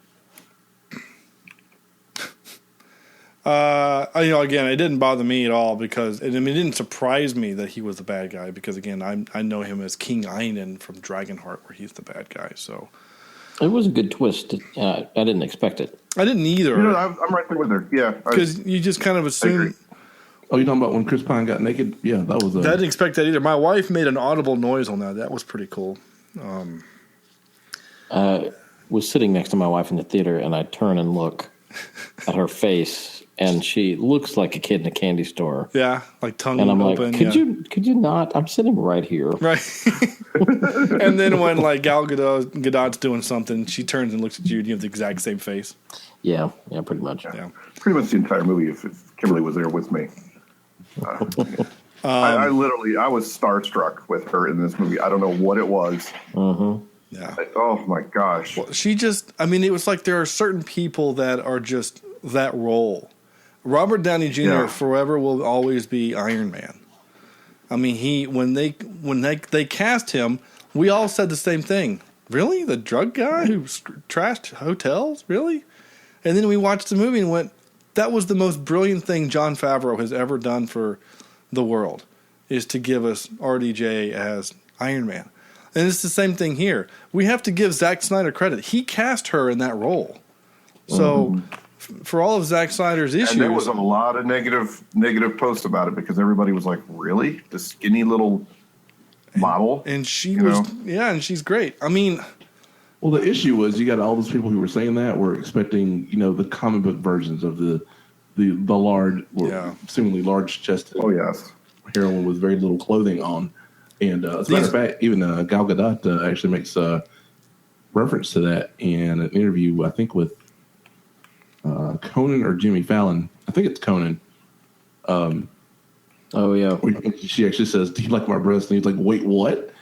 Again, it didn't bother me at all because it didn't surprise me that he was the bad guy because, again, I know him as King Einan from Dragonheart, where he's the bad guy. So it was a good twist. I didn't expect it. I didn't either. I'm right there with her. Yeah, because you just kind of assume. Oh, you're talking about when Chris Pine got naked? Yeah, that was. I didn't expect that either. My wife made an audible noise on that. That was pretty cool. Was sitting next to my wife in the theater, and I turn and look at her face. And she looks like a kid in a candy store. Yeah, like tongue and I'm open. Like, could you not? I'm sitting right here. Right. And then when like Gal Gadot's doing something, she turns and looks at you, and you have the exact same face. Yeah, pretty much. Yeah. Pretty much the entire movie. If Kimberly was there with me, I was starstruck with her in this movie. I don't know what it was. Mm-hmm. Yeah. Oh my gosh. Well, she just. It was like there are certain people that are just that role. Robert Downey Jr. forever will always be Iron Man. When they cast him, we all said the same thing. Really? The drug guy who trashed hotels? Really? And then we watched the movie and went, that was the most brilliant thing Jon Favreau has ever done for the world, is to give us RDJ as Iron Man. And it's the same thing here. We have to give Zack Snyder credit. He cast her in that role. So for all of Zack Snyder's issues, and there was a lot of negative posts about it because everybody was like, "Really, the skinny little model?" And she was, and she's great. Well, the issue was you got all those people who were saying that were expecting, the comic book versions of the large, seemingly large chested. Oh yes, heroine with very little clothing on. And as a matter of fact, even Gal Gadot actually makes reference to that in an interview, I think, with Conan or Jimmy Fallon. I think it's Conan. Oh, yeah. She actually says, "Do you like my breasts?" And he's like, "Wait, what?"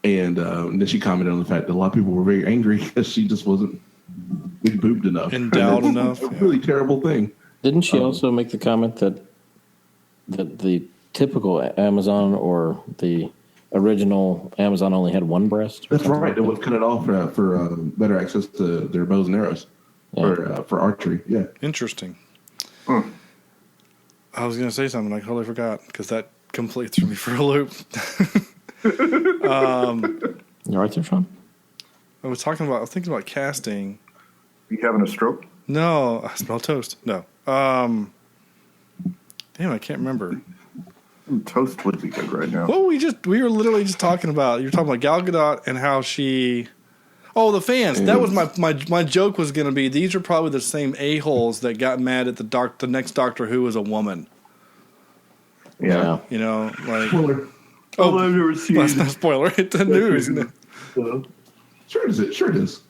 And then she commented on the fact that a lot of people were very angry because she just wasn't big boobed enough. Endowed enough. A really terrible thing. Didn't she also make the comment that the typical Amazon or the original Amazon only had one breast? That's right. They would cut it off for better access to their bows and arrows for archery. Yeah. Interesting. I was going to say something. I totally forgot because that completely threw me for a loop. You all right there, Sean? I was thinking about casting. You having a stroke? No, I smell toast. No. Damn, I can't remember. Toast would be good right now. Well, we were literally just talking about. You were talking about Gal Gadot and how she. Oh, the fans. That was my joke was going to be. These are probably the same a-holes that got mad at the next Doctor Who was a woman. Yeah. You know, like. Spoiler. Oh, I've never seen. That's not a spoiler. It's the news. Sure it is. Sure it is.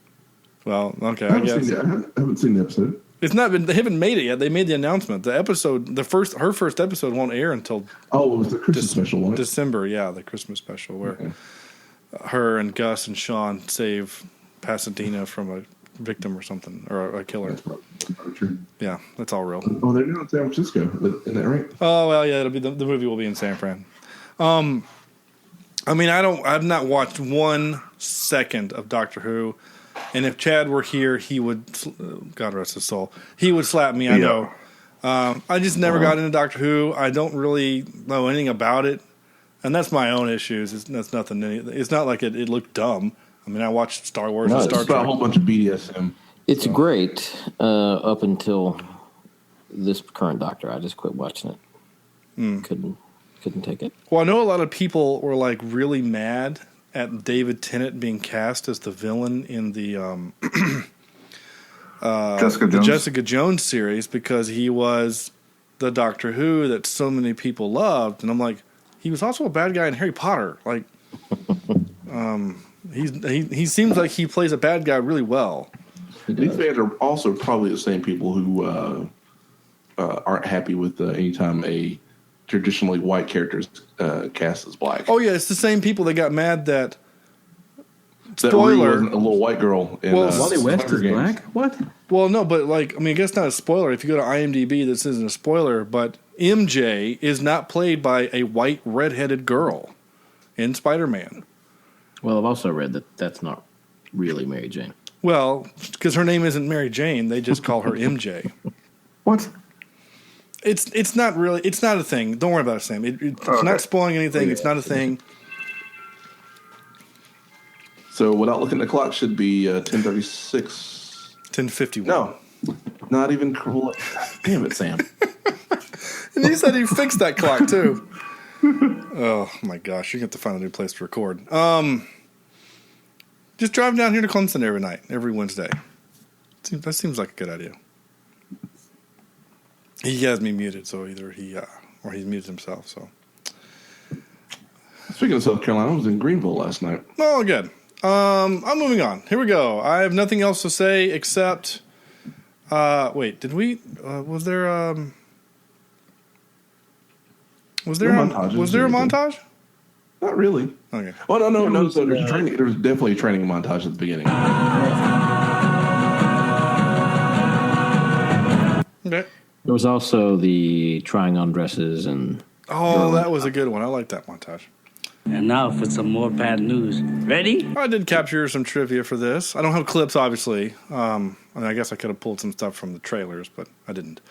Well, okay. I haven't seen the episode. It's not been. They haven't made it yet. They made the announcement. The episode, her first episode won't air until. Oh, it was the Christmas special one. December, yeah, the Christmas special where her and Gus and Sean save Pasadena from a victim or something or a killer. That's probably true. Yeah, that's all real. Oh, they're doing it in San Francisco. Isn't that right? Oh well, yeah, it'll be the movie will be in San Fran. I mean, I've not watched 1 second of Doctor Who, and if Chad were here, he would, God rest his soul, he would slap me. I know. I just never got into Doctor Who. I don't really know anything about it, and that's my own issues. That's nothing. It's not like it looked dumb. I mean, I watched Star Wars and Star It's about Trek. a whole bunch of BDSM. It's great up until this current Doctor. I just quit watching it. Couldn't take it. Well, I know a lot of people were like really mad at David Tennant being cast as the villain in the Jessica Jones series because he was the Doctor Who that so many people loved, and I'm like, he was also a bad guy in Harry Potter. Like, he seems like he plays a bad guy really well. These fans are also probably the same people who aren't happy with anytime a traditionally white character is cast as black. Oh yeah, it's the same people that got mad that. That Spoiler: wasn't a little white girl. In, Wally West is Hunger Games. black? What? Well, no, but like, I mean, I guess not a spoiler. If you go to IMDb, this isn't a spoiler, but MJ is not played by a white redheaded girl in Spider-Man. Well, I've also read that that's not really Mary Jane. Well, because her name isn't Mary Jane, they just call her MJ. What? It's not really. It's not a thing. Don't worry about it, Sam. It's not spoiling anything. It's not a thing. So without looking at the clock, should be 10:36. 10:51. No, not even. Damn it, Sam. And he said he fixed that clock too. Oh my gosh, you're gonna have to find a new place to record. Just drive down here to Clemson every Wednesday. That seems like a good idea. He has me muted, so either he or he's muted himself. So Speaking of South Carolina, I was in Greenville last night. oh, good. I'm moving on. Here we go. I have nothing else to say except. Wait, did we? Was there? Was there a montage? Not really. Okay. Oh no. So there's training. There's definitely a training montage at the beginning. Okay. There was also the trying on dresses and. Oh, that was a good one. I like that montage. And now for some more bad news. Ready? I did capture some trivia for this. I don't have clips, obviously. I guess I could have pulled some stuff from the trailers, but I didn't.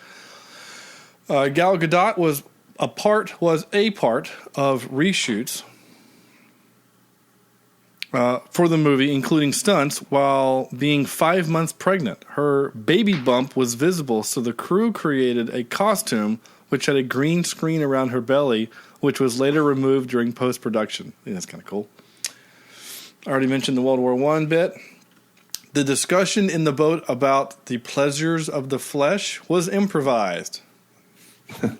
Gal Gadot was a part of reshoots for the movie, including stunts, while being 5 months pregnant. Her baby bump was visible, so the crew created a costume which had a green screen around her belly, which was later removed during post-production. I think that's kind of cool. I already mentioned the World War I bit. The discussion in the boat about the pleasures of the flesh was improvised.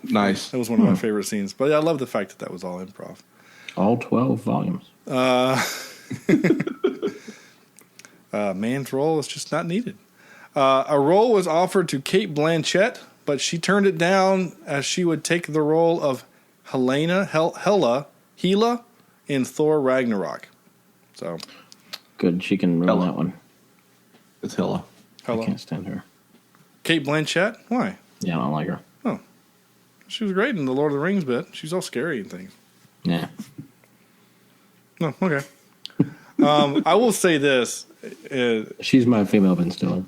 Nice. That was one of my favorite scenes. But yeah, I love the fact that was all improv. All 12 volumes. Man's role is just not needed. A role was offered to Kate Blanchett, but she turned it down as she would take the role of Hela in Thor Ragnarok. So Good. She can ruin that one. It's Hela. I can't stand her. Kate Blanchett? Why? Yeah, I don't like her. Oh. She was great in the Lord of the Rings bit. She's all scary and things. Yeah. No, okay. I will say this. She's my female Ben Stiller.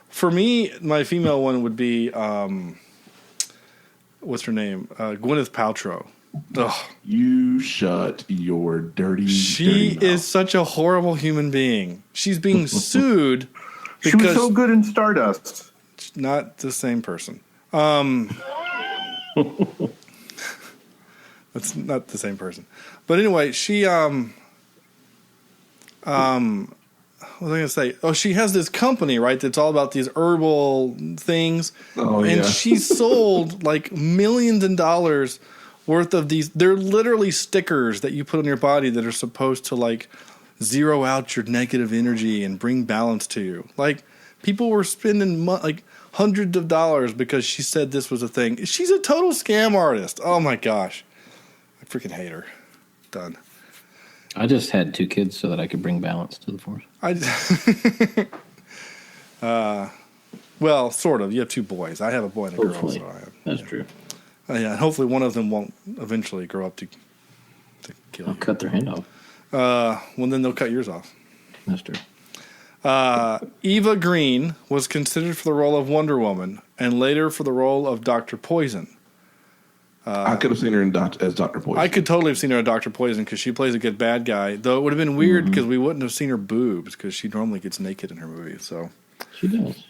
For me, my female one would be, what's her name? Gwyneth Paltrow. Ugh. You shut your dirty She dirty is mouth. such a horrible human being. She's being sued She was because so good in Stardust. not the same person. That's not the same person. But anyway, she what was I going to say? Oh, she has this company, right, that's all about these herbal things. Oh, and yeah. she sold like millions of dollars worth of these. They're literally stickers that you put on your body that are supposed to like zero out your negative energy and bring balance to you. Like people were spending like hundreds of dollars because she said this was a thing. She's a total scam artist. Oh my gosh. I freaking hate her. Done. I just had 2 kids so that I could bring balance to the force. Well, sort of. You have 2 boys. I have a boy and a girl. Hopefully. So I have, That's true. yeah, hopefully one of them won't eventually grow up to kill I'll you. cut their hand off. Well, then they'll cut yours off. That's true. Eva Green was considered for the role of Wonder Woman and later for the role of Dr. Poison. I could have seen her as Dr. Poison. I could totally have seen her as Dr. Poison because she plays a good bad guy. Though it would have been weird because we wouldn't have seen her boobs because she normally gets naked in her movies. So She does.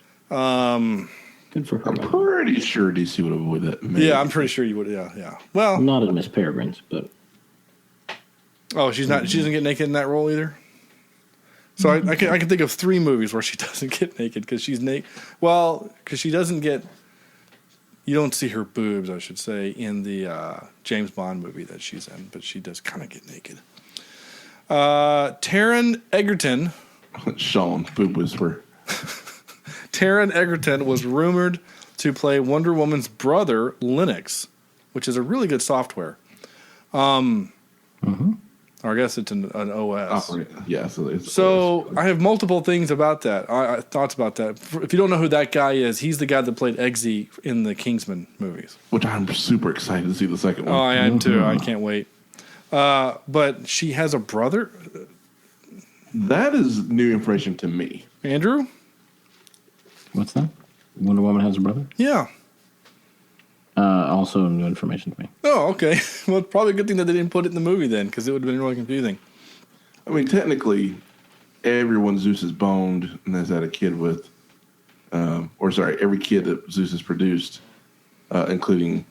Good for her. I'm pretty sure DC would have avoided that. Maybe. yeah, I'm pretty sure you would. Yeah. Well, Not as Miss Peregrine's, but oh, she's not. She doesn't get naked in that role either. So I can think of 3 movies where she doesn't get naked because she's naked. Well, because she doesn't get. You don't see her boobs, I should say, in the James Bond movie that she's in, but she does kind of get naked. Taron Egerton. Sean, boob whisperer. Taron Egerton was rumored to play Wonder Woman's brother, Linux, which is a really good software. Or I guess it's an OS. Yeah, So I have multiple things about that. Thoughts about that. If you don't know who that guy is, he's the guy that played Eggsy in the Kingsman movies. which I'm super excited to see the second one. Oh, I am too. I can't wait. But she has a brother, That is new information to me. Andrew. what's that? Wonder Woman has a brother? Yeah. Also new information to me. Oh, okay. Well, it's probably a good thing that they didn't put it in the movie then, because it would have been really confusing. I mean, technically, everyone Zeus has boned and has had a kid with, every kid that Zeus has produced, including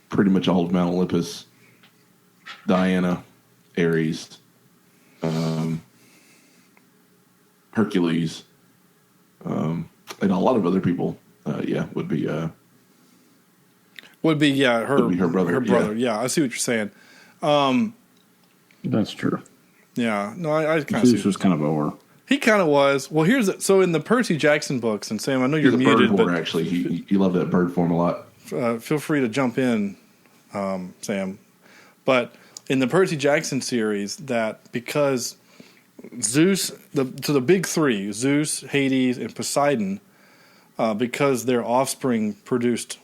pretty much all of Mount Olympus, Diana, Ares, Hercules, and a lot of other people, would be. Would be, yeah, her brother. Her brother, yeah. I see what you're saying. That's true. Yeah. No, I kind of see. Zeus was kind of over. He kind of was. Well, so in the Percy Jackson books, and Sam, I know He's you're a muted, bird but whore, actually. He loved that bird form a lot. feel free to jump in, Sam. But in the Percy Jackson series, that because Zeus, the big 3, Zeus, Hades, and Poseidon, because their offspring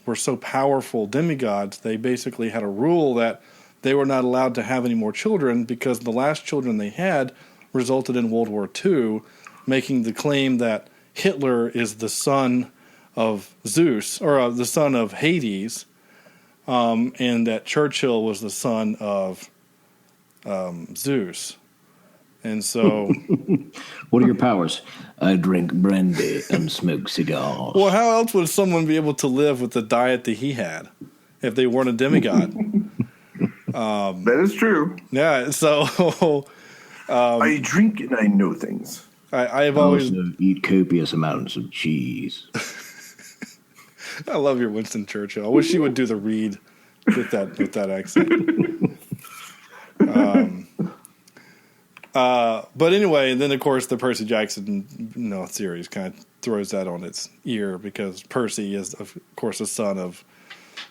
were so powerful demigods, they basically had a rule that they were not allowed to have any more children because the last children they had resulted in World War II, making the claim that Hitler is the son of Zeus, or the son of Hades, and that Churchill was the son of Zeus. And so... What are your powers? I drink brandy and smoke cigars. Well, how else would someone be able to live with the diet that he had if they weren't a demigod? That is true. Yeah, so... I drink and I know things. I've always... Also eat copious amounts of cheese. I love your Winston Churchill. I wish he would do the read with that accent. But anyway, and then of course the Percy Jackson series kind of throws that on its ear because Percy is of course a son of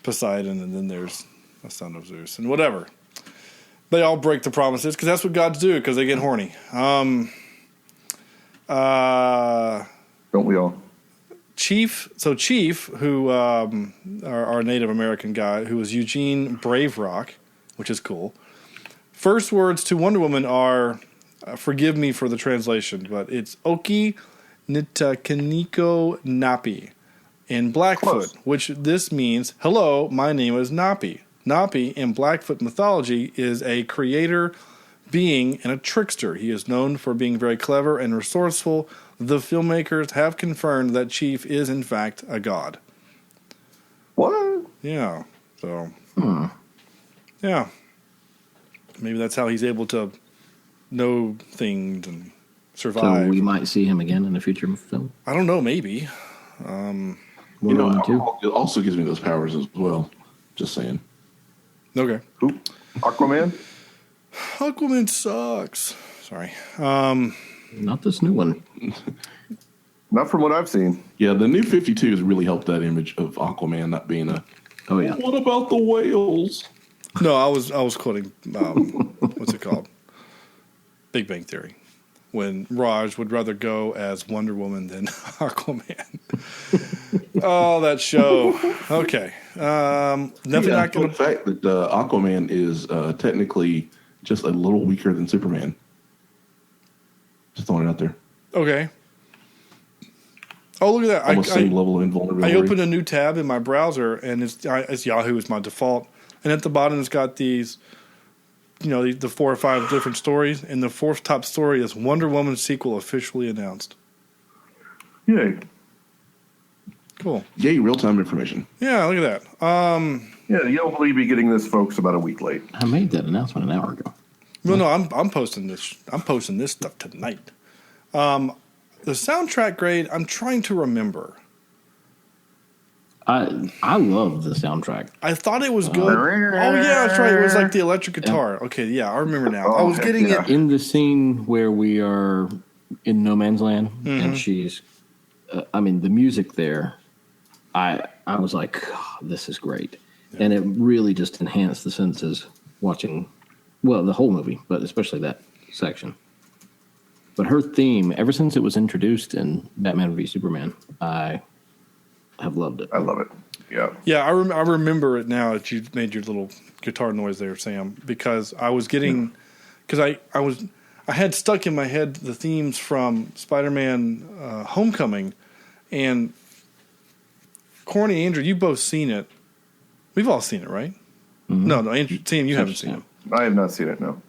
Poseidon, and then there's a son of Zeus, and whatever. They all break the promises because that's what gods do because they get horny. Don't we all? Chief, who our Native American guy, who was Eugene Brave Rock, which is cool. First words to Wonder Woman are, forgive me for the translation, but it's Oki Nitakaniko Napi in Blackfoot, which this means, hello, my name is Napi. Napi in Blackfoot mythology is a creator being and a trickster. He is known for being very clever and resourceful. The filmmakers have confirmed that Chief is, in fact, a god. What? Yeah. So, yeah. Maybe that's how he's able to know things and survive. So we might see him again in a future film? I don't know, maybe. It also gives me those powers as well. Just saying. Okay. Who? Aquaman? Aquaman sucks. Sorry. Not this new one. Not from what I've seen. Yeah, the new 52 has really helped that image of Aquaman not being a. Oh yeah. What about the whales? No, I was quoting what's it called? Big Bang Theory. When Raj would rather go as Wonder Woman than Aquaman. Oh, that show. Okay. Definitely not going to. The fact that Aquaman is technically just a little weaker than Superman. Just throwing it out there. Okay. Oh, look at that! Almost same level of invulnerability. I opened a new tab in my browser, and it's Yahoo is my default. And at the bottom, it's got these, the 4 or 5 different stories, and the fourth top story is Wonder Woman sequel officially announced. Yay! Cool. Yay! Real-time information. Yeah, look at that. Yeah, you don't believe me getting this, folks, about a week late. I made that announcement an hour ago. Well, no, I'm posting this. I'm posting this stuff tonight. The soundtrack grade, I'm trying to remember. I love the soundtrack. I thought it was good. Oh yeah, that's right. It was like the electric guitar. Yeah. Okay, yeah, I remember now. I was getting it in the scene where we are in no man's land, and she's. The music there. I was like, oh, this is great, and it really just enhanced the senses watching. Well, the whole movie, but especially that section. But her theme, ever since it was introduced in Batman v Superman, I have loved it. I love it. Yeah. Yeah, I remember it now that you made your little guitar noise there, Sam, because I was getting, because I had stuck in my head the themes from Spider-Man Homecoming, and Corny, Andrew, you've both seen it. We've all seen it, right? Mm-hmm. No, Andrew, Sam, you haven't seen it. I have not seen it, no.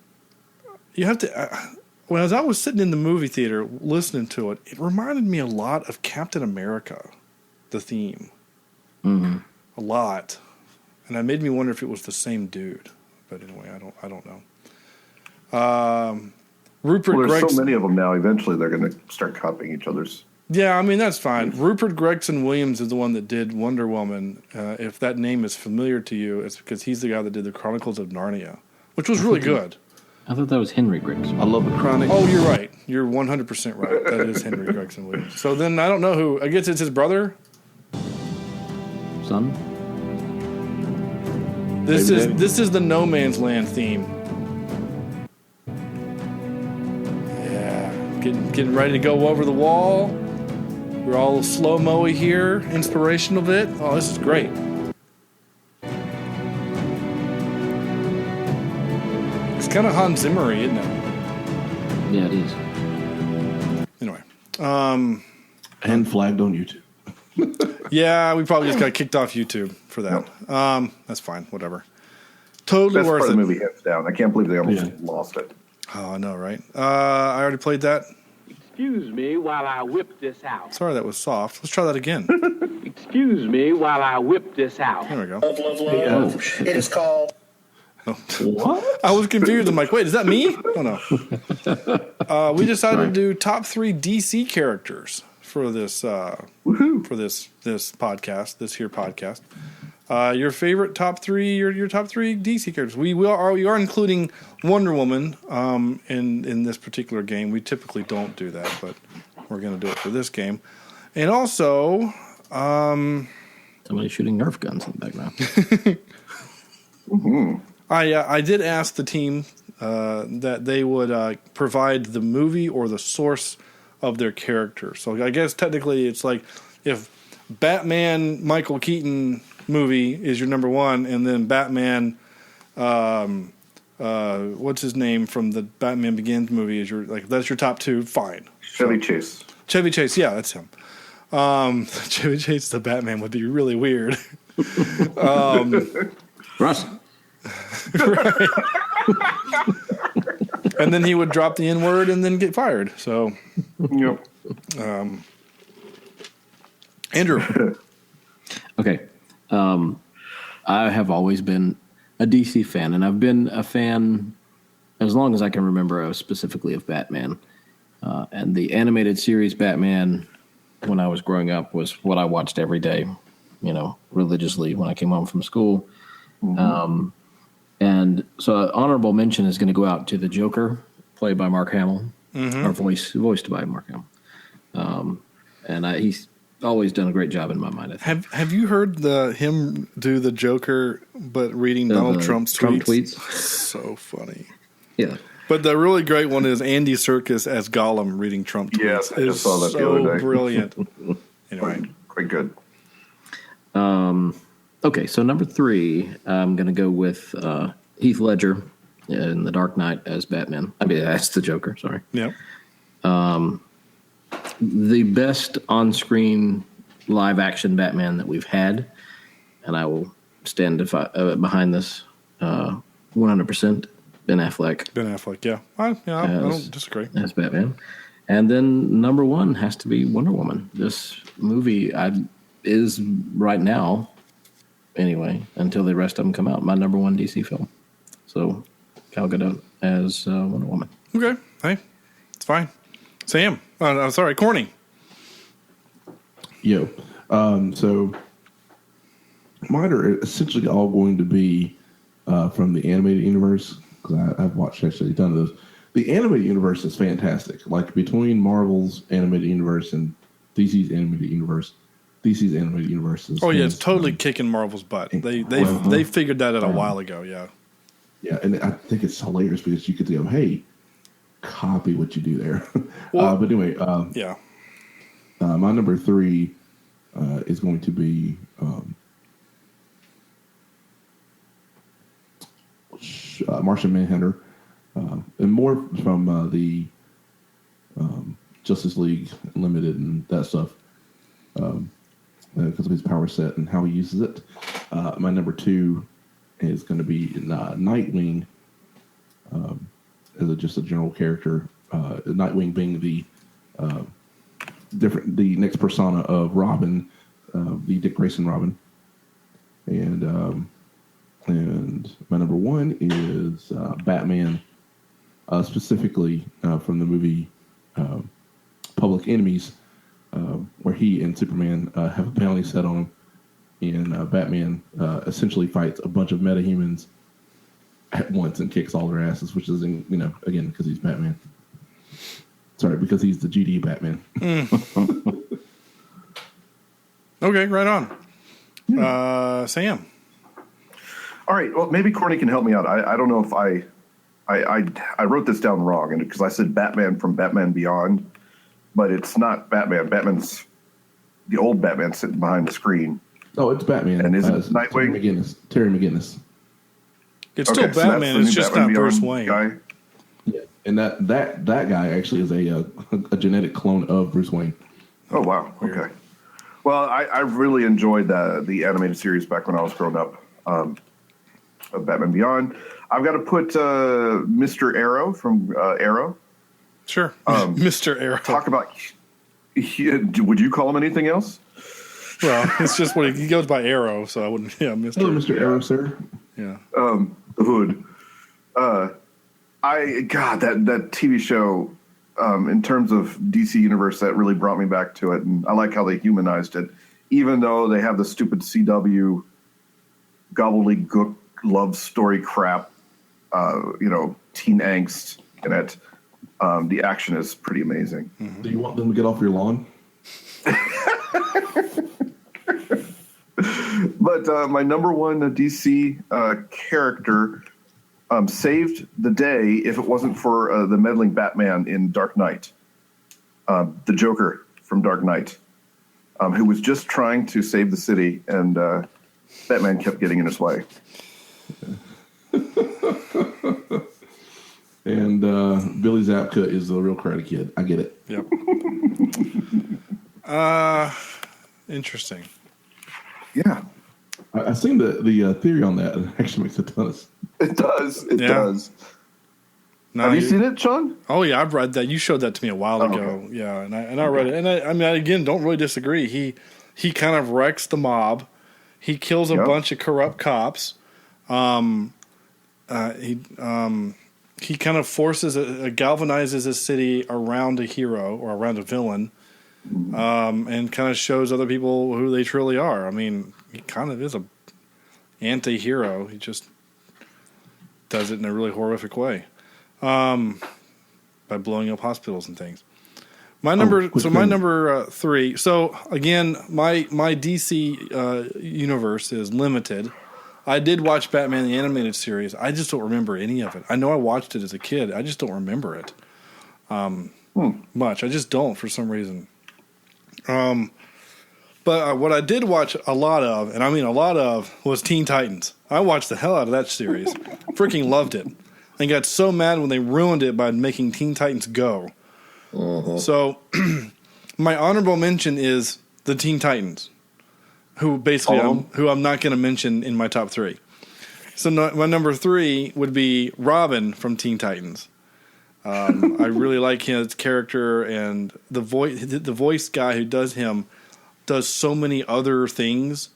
You have to... When as I was sitting in the movie theater listening to it, it reminded me a lot of Captain America, the theme. Mm-hmm. A lot. And it made me wonder if it was the same dude. But anyway, I don't know. Rupert There's Gregson. So many of them now, eventually they're going to start copying each other's. Yeah, that's fine. Rupert Gregson Williams is the one that did Wonder Woman. If that name is familiar to you, it's because he's the guy that did the Chronicles of Narnia, which was really good. I thought that was Henry Gregson. I love the Chronicles. Oh, you're right. You're 100% right. That is Henry Gregson Williams. So then I don't know who. I guess it's his brother? Son? This is the No Man's Land theme. Yeah. Getting ready to go over the wall. We're all slow-mo-y here. Inspirational bit. Oh, this is great. It's kind of Hans Zimmer-y, isn't it? Yeah, it is. Anyway. And flagged on YouTube. Yeah, we probably just got kicked off YouTube for that. That's fine. Whatever. Totally Best worth part it. of the movie, hands down. I can't believe they almost lost it. Oh, I know, right? I already played that. Excuse me while I whip this out. Sorry, that was soft. Let's try that again. Excuse me while I whip this out. There we go. Oh, shit. It is called. Oh. What? I was confused. I'm like, wait, is that me? Oh, no. We decided to do top 3 DC characters for this podcast, this here podcast. your favorite top three, your top three DC characters. We are including Wonder Woman in this particular game. We typically don't do that, but we're going to do it for this game. And also, somebody shooting Nerf guns in the background. I did ask the team that they would provide the movie or the source of their character. So I guess technically it's like if Batman Michael Keaton movie is your number one, and then Batman, what's his name from the Batman Begins movie is your that's your top two. Fine. Chevy Chase. Chevy Chase, yeah, that's him. Chevy Chase the Batman would be really weird. Russ. Right. And then he would drop the N-word and then get fired. So, Yep. Andrew. Okay. I have always been a DC fan, and I've been a fan as long as I can remember, specifically of Batman. And the animated series Batman, when I was growing up, was what I watched every day, religiously when I came home from school. Mm-hmm. And so an honorable mention is going to go out to the Joker, played by Mark Hamill, or voiced by Mark Hamill. And he's always done a great job in my mind. I think. Have you heard him do the Joker, but reading Donald Trump's tweets? So funny. Yeah. But the really great one is Andy Serkis as Gollum reading Trump tweets. Yes, I just saw that the other day. Brilliant. Anyway. Quite good. Okay, so number 3, I'm going to go with Heath Ledger in The Dark Knight as Batman. I mean, as the Joker, sorry. Yeah. The best on-screen live-action Batman that we've had, and I will stand behind this 100%, Ben Affleck. Ben Affleck, yeah. I don't disagree. As Batman. And then number 1 has to be Wonder Woman. This movie is right now, anyway, until the rest of them come out, my number 1 DC film. So, Gal Gadot as Wonder Woman. Okay. Hey, it's fine. Sam. I'm sorry, Corny. Yo. So, mine are essentially all going to be from the animated universe, because I've watched actually a ton of those. The animated universe is fantastic. Like, between Marvel's animated universe and DC's animated universe, DC's animated universe is... Oh, yeah, it's totally kicking Marvel's butt. They figured that out a while ago, yeah. Yeah, and I think it's hilarious because you could go, hey, copy what you do there. Well, but anyway, yeah. My number 3 is going to be Martian Manhunter, and more from the Justice League Limited and that stuff, because of his power set and how he uses it. My number 2 is going to be Nightwing, as just a general character. Nightwing being the next persona of Robin, the Dick Grayson Robin, and my number 1 is Batman, specifically from the movie Public Enemies, where he and Superman have a bounty set on him, and Batman essentially fights a bunch of metahumans at once and kicks all their asses, which is, again, because he's Batman. Sorry, because he's the GD Batman. Okay, right on. Sam. All right. Well, maybe Corny can help me out. I don't know if I wrote this down wrong, and because I said Batman from Batman Beyond, but it's not Batman. Batman's the old Batman sitting behind the screen. Oh, it's Batman. And is it Nightwing? Terry McGinnis. It's still Batman. It's just not Bruce Wayne. Guy. Yeah, and that guy actually is a genetic clone of Bruce Wayne. Oh wow. Okay. Well, I really enjoyed the animated series back when I was growing up. Of Batman Beyond. I've got to put Mr. Arrow from Arrow. Sure. Mr. Arrow. Talk about... would you call him anything else? Well, it's just what he goes by Arrow, so I wouldn't... Yeah, Mr. Hello, Mr. Arrow, sir. Yeah. The Hood. That TV show, in terms of DC Universe, that really brought me back to it, and I like how they humanized it, even though they have the stupid CW gobbledygook love story crap, teen angst in it. The action is pretty amazing. Do you want them to get off your lawn? But my number one DC character saved the day if it wasn't for the meddling Batman in Dark Knight. The Joker from Dark Knight, who was just trying to save the city, and Batman kept getting in his way. And Billy Zabka is the real Karate Kid. I get it. Yep. Interesting. Yeah. I've seen the theory on that. It actually makes a ton of sense. It does. It does. No, Have you seen it, Sean? Oh yeah, I've read that. You showed that to me a while ago. Okay. Yeah, and I read it. And I mean, again, don't really disagree. He kind of wrecks the mob. He kills a bunch of corrupt cops. He kind of galvanizes a city around a hero or around a villain, and kind of shows other people who they truly are. I mean, he kind of is a anti-hero. He just does it in a really horrific way, by blowing up hospitals and things. My number 3. So again, my DC universe is limited. I did watch Batman the Animated Series. I just don't remember any of it. I know I watched it as a kid. I just don't remember it much. I just don't for some reason. But what I did watch a lot of, and I mean a lot of, was Teen Titans. I watched the hell out of that series. Freaking loved it. And got so mad when they ruined it by making Teen Titans Go. Uh-huh. So my honorable mention is the Teen Titans, who basically I'm not going to mention in my top 3. So my number 3 would be Robin from Teen Titans. I really like his character, and the voice guy who does him does so many other things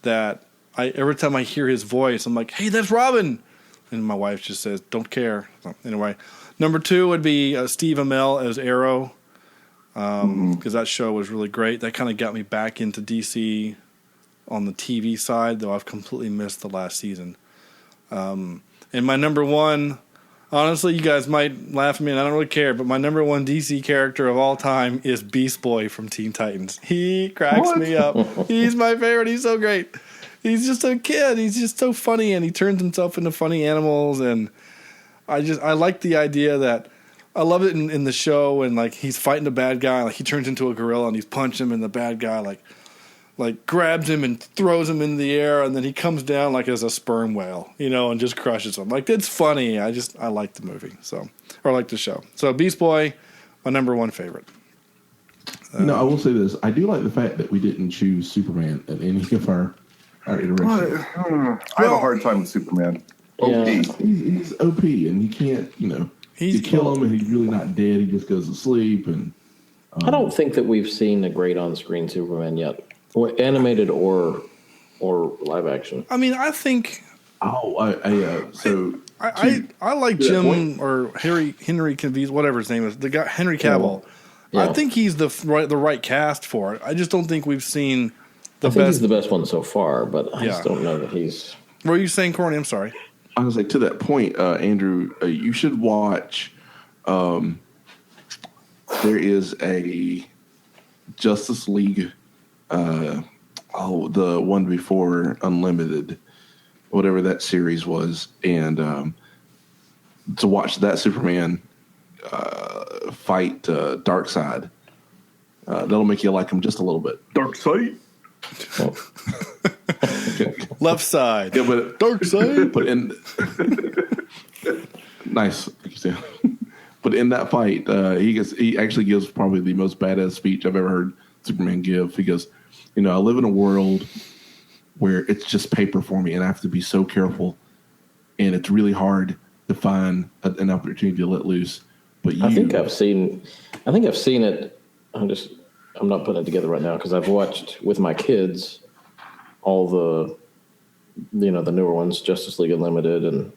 that every time I hear his voice, I'm like, hey, that's Robin. And my wife just says, don't care. So anyway, number 2 would be Steve Amell as Arrow, because that show was really great. That kind of got me back into DC on the TV side, though I've completely missed the last season. And my number 1, honestly, you guys might laugh at me, and I don't really care, but my number 1 DC character of all time is Beast Boy from Teen Titans. He cracks me up. He's my favorite. He's so great. He's just a kid. He's just so funny, and he turns himself into funny animals, and I like the idea that I love it in the show, and like he's fighting a bad guy, like he turns into a gorilla and he's punching him, and the bad guy like grabs him and throws him in the air, and then he comes down like as a sperm whale, and just crushes him. Like, it's funny. I like the movie, or like the show. So Beast Boy, my number 1 favorite. I will say this. I do like the fact that we didn't choose Superman at any of our iterations. I have a hard time with Superman. Yeah. He's OP, and you can't, you kill him and he's really not dead. He just goes to sleep. And I don't think that we've seen a great on-screen Superman yet. Or animated or live action. I mean, I think. I like Jim or Henry Cavill, whatever his name is, the guy Henry Cavill. Yeah. I think he's the right cast for it. I just don't think we've seen the best. He's the best one so far, but I just don't know that he's. What were you saying, Corny? I'm sorry. I was like, to that point, Andrew, you should watch. There is a Justice League. The one before Unlimited, whatever that series was, and to watch that Superman fight Darkseid, that'll make you like him just a little bit. Darkseid, left side, yeah, but Darkseid. But in nice, but in that fight, he actually gives probably the most badass speech I've ever heard Superman give. He goes, I live in a world where it's just paper for me, and I have to be so careful, and it's really hard to find an opportunity to let loose. But I think I've seen it. I'm not putting it together right now because I've watched with my kids all the newer ones, Justice League Unlimited and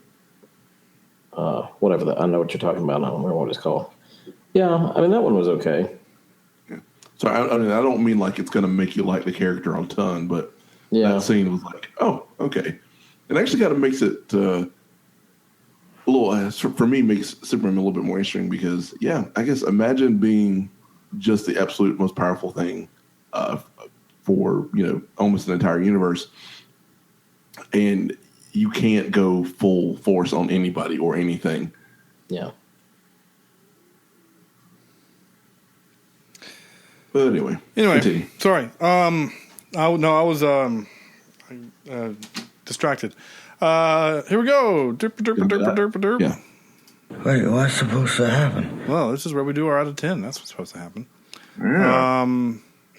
whatever. I know what you're talking about. I don't remember what it's called. Yeah, I mean that one was okay. So I don't mean like it's going to make you like the character a ton, but that scene was like, oh, okay. It actually kind of makes it a little, for me, makes Superman a little bit more interesting because, yeah, I guess imagine being just the absolute most powerful thing for, almost an entire universe. And you can't go full force on anybody or anything. Yeah. But anyway, continue. Sorry. I was distracted. Here we go. Yeah. Wait, what's supposed to happen? Well, this is where we do our out of 10. That's what's supposed to happen. Yeah.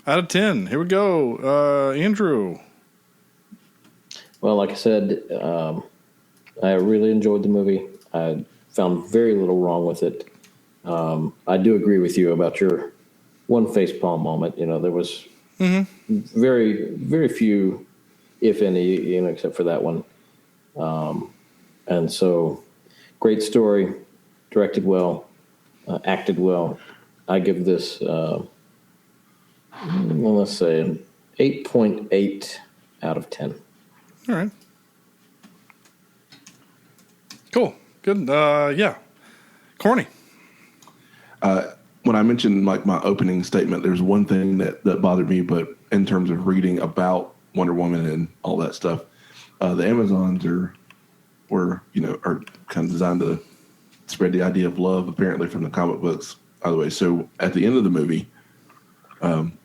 Out of 10. Here we go. Andrew. Well, like I said, I really enjoyed the movie. I found very little wrong with it. I do agree with you about your one facepalm moment. There was very, very few, if any, except for that one. And so, great story, directed well, acted well. I give this, let's say, an 8.8 out of 10. All right. Cool. Good. Yeah. Corny. When I mentioned like my opening statement, there's one thing that bothered me, but in terms of reading about Wonder Woman and all that stuff, the Amazons are kind of designed to spread the idea of love, apparently from the comic books, by the way. So at the end of the movie,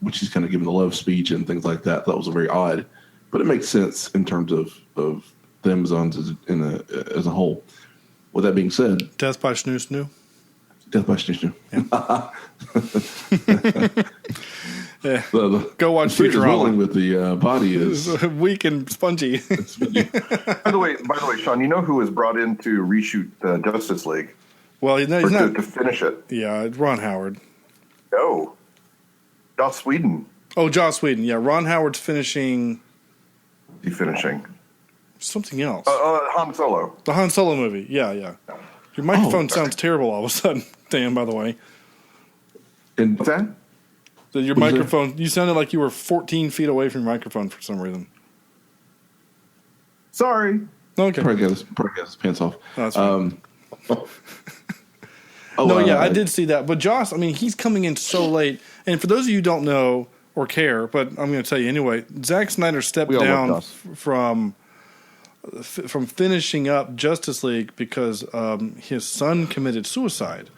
which he's kind of giving the love speech and things like that, that was very odd, but it makes sense in terms of the Amazons as a whole. With that being said, Death by Snoo Snoo. Death by Snoo Snoo. Yeah. The Go watch spirit is Futurama. willing, but the body is weak and spongy. By the way, Sean, you know who was brought in to reshoot Justice League? Well, he's Or not. to finish it? Yeah, it's Ron Howard. No. Joss Whedon. Oh, Joss Whedon. Yeah, Ron Howard's finishing Finishing. something else. Han Solo. The Han Solo movie. Yeah. Your microphone sounds terrible all of a sudden, Dan, by the way. and What's that? Your microphone, you sounded like you were 14 feet away from your microphone for some reason. Sorry. Okay. probably got his pants off. No, that's fine. I did see that. But Joss, I mean, he's coming in so late. And for those of you who don't know or care, but I'm going to tell you anyway, Zack Snyder stepped down from finishing up Justice League because his son committed suicide.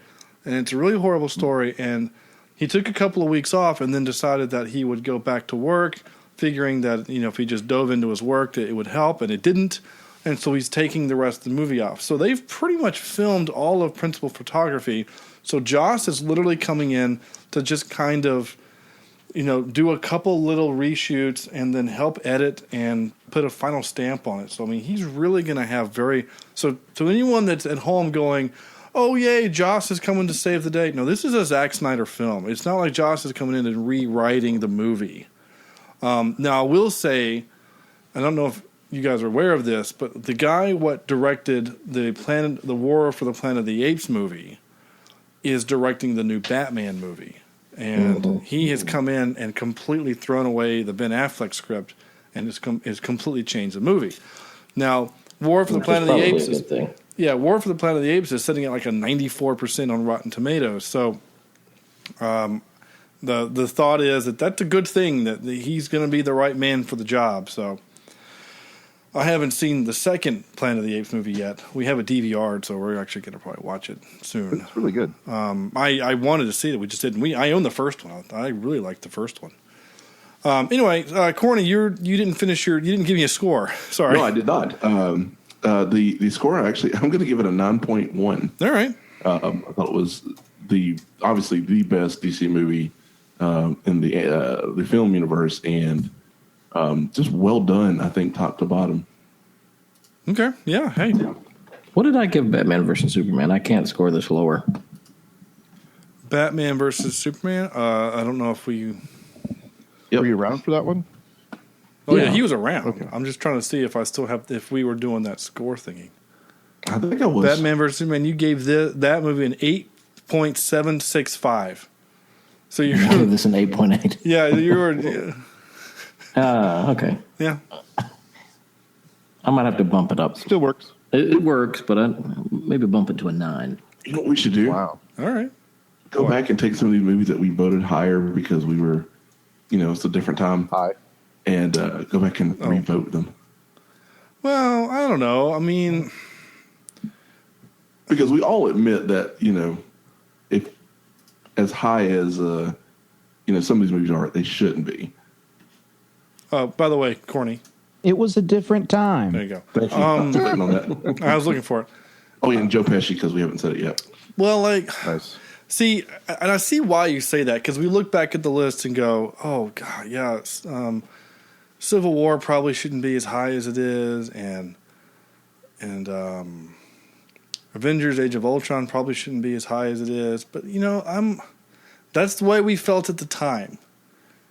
And it's a really horrible story. And he took a couple of weeks off and then decided that he would go back to work, figuring that, if he just dove into his work, that it would help, and it didn't. And so he's taking the rest of the movie off. So they've pretty much filmed all of principal photography. So Joss is literally coming in to just kind of, do a couple little reshoots and then help edit and put a final stamp on it. So, I mean, he's really going to have so to anyone that's at home going, oh, yay, Joss is coming to save the day. No, this is a Zack Snyder film. It's not like Joss is coming in and rewriting the movie. Now, I will say, I don't know if you guys are aware of this, but the guy what directed the War for the Planet of the Apes movie is directing the new Batman movie. And he has come in and completely thrown away the Ben Affleck script and has completely changed the movie. Now, War for the Planet of the Apes is... War for the Planet of the Apes is sitting at like a 94% on Rotten Tomatoes. So the thought is that that's a good thing, that he's going to be the right man for the job. So I haven't seen the second Planet of the Apes movie yet. We have a DVR, so we're actually going to probably watch it soon. It's really good. I wanted to see it. We just didn't. I own the first one. I really liked the first one. Anyway, Corny, you didn't finish you didn't give me a score. Sorry. No, I did not. The score, actually, I'm going to give it a 9.1. All right. I thought it was obviously the best DC movie in the film universe, and just well done, I think, top to bottom. Okay. Yeah. Hey. What did I give Batman versus Superman? I can't score this lower. Batman versus Superman. I don't know if we. Were you around for that one? Oh yeah, he was around. Okay. I'm just trying to see if I still if we were doing that score thingy. I think I was. Batman vs. Superman. You gave that movie an 8.765. So you gave this an 8.8. Yeah, you were. Okay. Yeah. I might have to bump it up. Still works. It works, but maybe bump it to a 9. You know what we should do? Wow. All right. Go back and take some of these movies that we voted higher because we were, it's a different time. High. And go back and revote them. Well, I don't know. I mean, because we all admit that, if as high as, some of these movies are, they shouldn't be. By the way, Corny. It was a different time. There you go. Thank you. On that. I was looking for it. Oh, yeah, and Joe Pesci, because we haven't said it yet. Well, nice. See, and I see why you say that, because we look back at the list and go, oh, God, yeah, Civil War probably shouldn't be as high as it is, and Avengers Age of Ultron probably shouldn't be as high as it is. But, that's the way we felt at the time.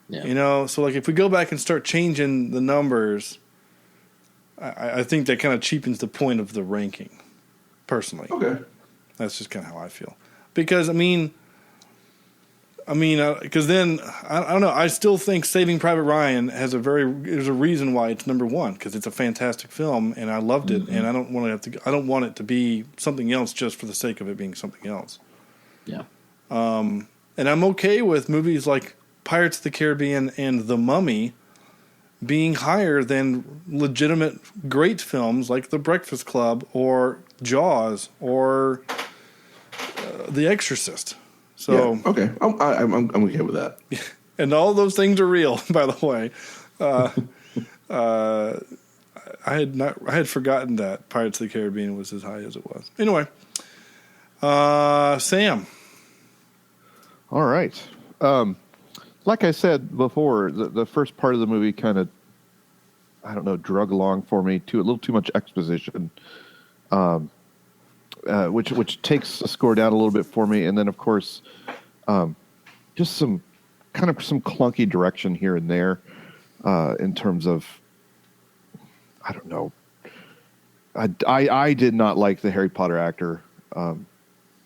Yeah. So if we go back and start changing the numbers, I think that kind of cheapens the point of the ranking, personally. Okay. That's just kind of how I feel. Because, because then, I don't know, I still think Saving Private Ryan there's a reason why it's number 1, because it's a fantastic film, and I loved it, and I don't want it to be something else just for the sake of it being something else. Yeah. And I'm okay with movies like Pirates of the Caribbean and The Mummy being higher than legitimate great films like The Breakfast Club or Jaws or The Exorcist. So yeah, okay, I'm okay with that. And all those things are real, by the way. I had forgotten that Pirates of the Caribbean was as high as it was. Anyway, Sam. All right. Like I said before, the first part of the movie kind of, drug along for me to a little too much exposition, which takes the score down a little bit for me. And then, of course, just some clunky direction here and there in terms of, I did not like the Harry Potter actor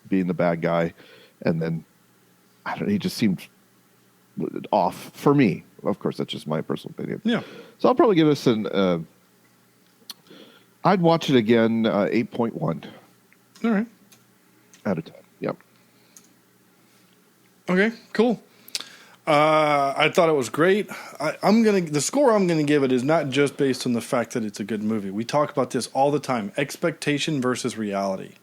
being the bad guy, and then he just seemed off for me. Of course, that's just my personal opinion. Yeah. So I'll probably give us I'd watch it again, 8.1. All right. Out of 10. Yep. Okay, cool. I thought it was great. The score I'm gonna give it is not just based on the fact that it's a good movie. We talk about this all the time: expectation versus reality.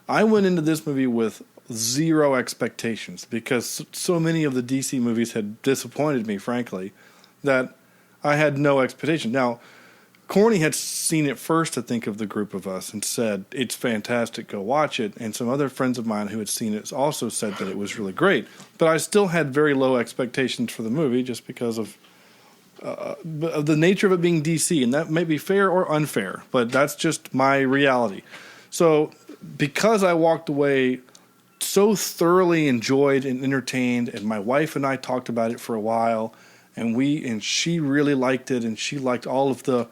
I went into this movie with zero expectations because so many of the DC movies had disappointed me, frankly, that I had no expectation. Now, Corny had seen it first, I think, of the group of us and said, it's fantastic, go watch it. And some other friends of mine who had seen it also said that it was really great. But I still had very low expectations for the movie just because of the nature of it being DC. And that may be fair or unfair, but that's just my reality. So because I walked away so thoroughly enjoyed and entertained, and my wife and I talked about it for a while, and she really liked it, and she liked all of the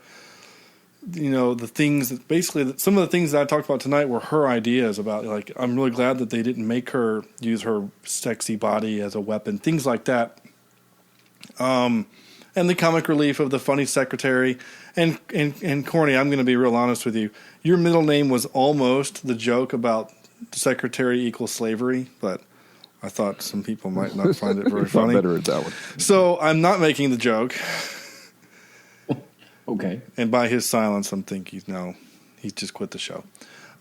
things that basically some of the things that I talked about tonight were her ideas about, like, I'm really glad that they didn't make her use her sexy body as a weapon, things like that. And the comic relief of the funny secretary. And Corny, I'm going to be real honest with you. Your middle name was almost the joke about secretary equals slavery, but I thought some people might not find it very funny. Better at that one. So I'm not making the joke. Okay. And by his silence, I'm thinking, no, he just quit the show.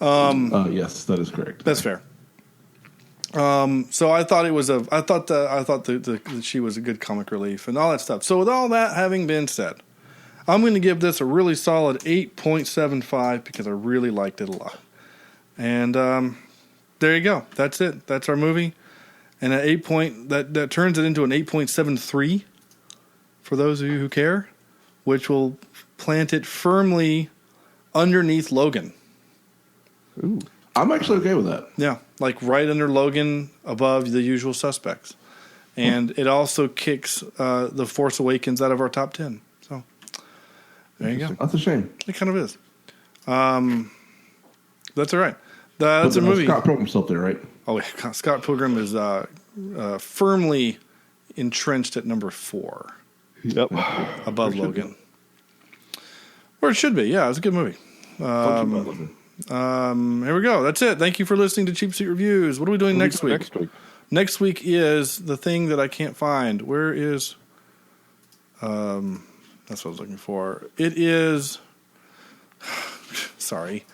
Yes, that is correct. That's fair. So I thought that she was a good comic relief and all that stuff. So with all that having been said, I'm going to give this a really solid 8.75 because I really liked it a lot. And there you go. That's it. That's our movie. And that turns it into an 8.73 for those of you who care, which will plant it firmly underneath Logan. Ooh. I'm actually okay with that. Yeah, like right under Logan, above The Usual Suspects. And it also kicks The Force Awakens out of our top 10. So there you go. That's a shame. It kind of is. That's all right. That's a movie. Scott Pilgrim's still up there, right? Oh, yeah. Scott Pilgrim is firmly entrenched at number 4. Yep. Above Logan. Or it should be. Yeah, it's a good movie. Here we go. That's it. Thank you for listening to Cheap Seat Reviews. What are we doing next week? Next week is the thing that I can't find. Where is... that's what I was looking for. It is... Sorry.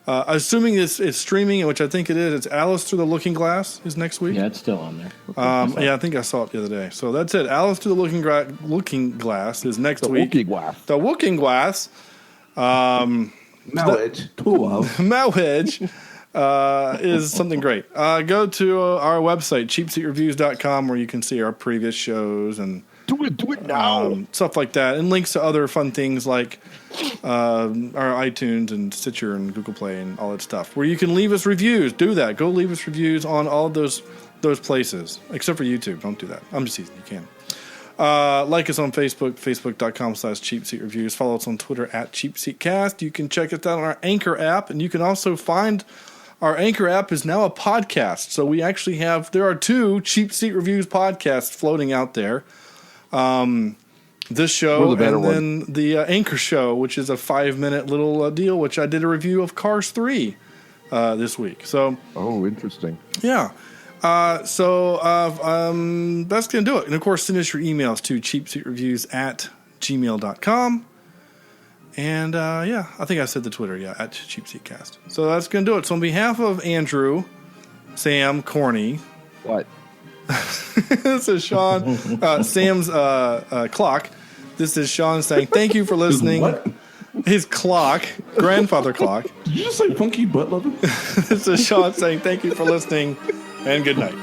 Assuming it's streaming, which I think it is, it's Alice Through the Looking Glass is next week. Yeah, it's still on there. Yeah, I think I saw it the other day. So that's it. Alice Through the Looking Glass is next week. The Looking Glass. Marriage. Marriage is something great. Go to our website, cheapseatreviews.com, where you can see our previous shows and do it now. Stuff like that, and links to other fun things like our iTunes and Stitcher and Google Play and all that stuff, where you can leave us reviews. Do that. Go leave us reviews on all of those places, except for YouTube. Don't do that. I'm just teasing. You can. Like us on Facebook, facebook.com/cheapseatreviews. Follow us on Twitter @cheapseatcast. You can check us out on our Anchor app, and you can also find our Anchor app is now a podcast. So we actually there are 2 Cheap Seat Reviews podcasts floating out there. This show and then the Anchor Show, which is a 5-minute little deal, which I did a review of Cars 3 this week. So, interesting. Yeah. That's going to do it. And, of course, send us your emails to cheapseatreviews@gmail.com. And, I think I said the Twitter, @CheapSeatCast. So that's going to do it. So on behalf of Andrew, Sam, Corny. What? This is Sean, Sam's clock. This is Sean saying thank you for listening. What? His clock, grandfather clock. Did you just say funky butt lover? This is Sean saying thank you for listening and good night.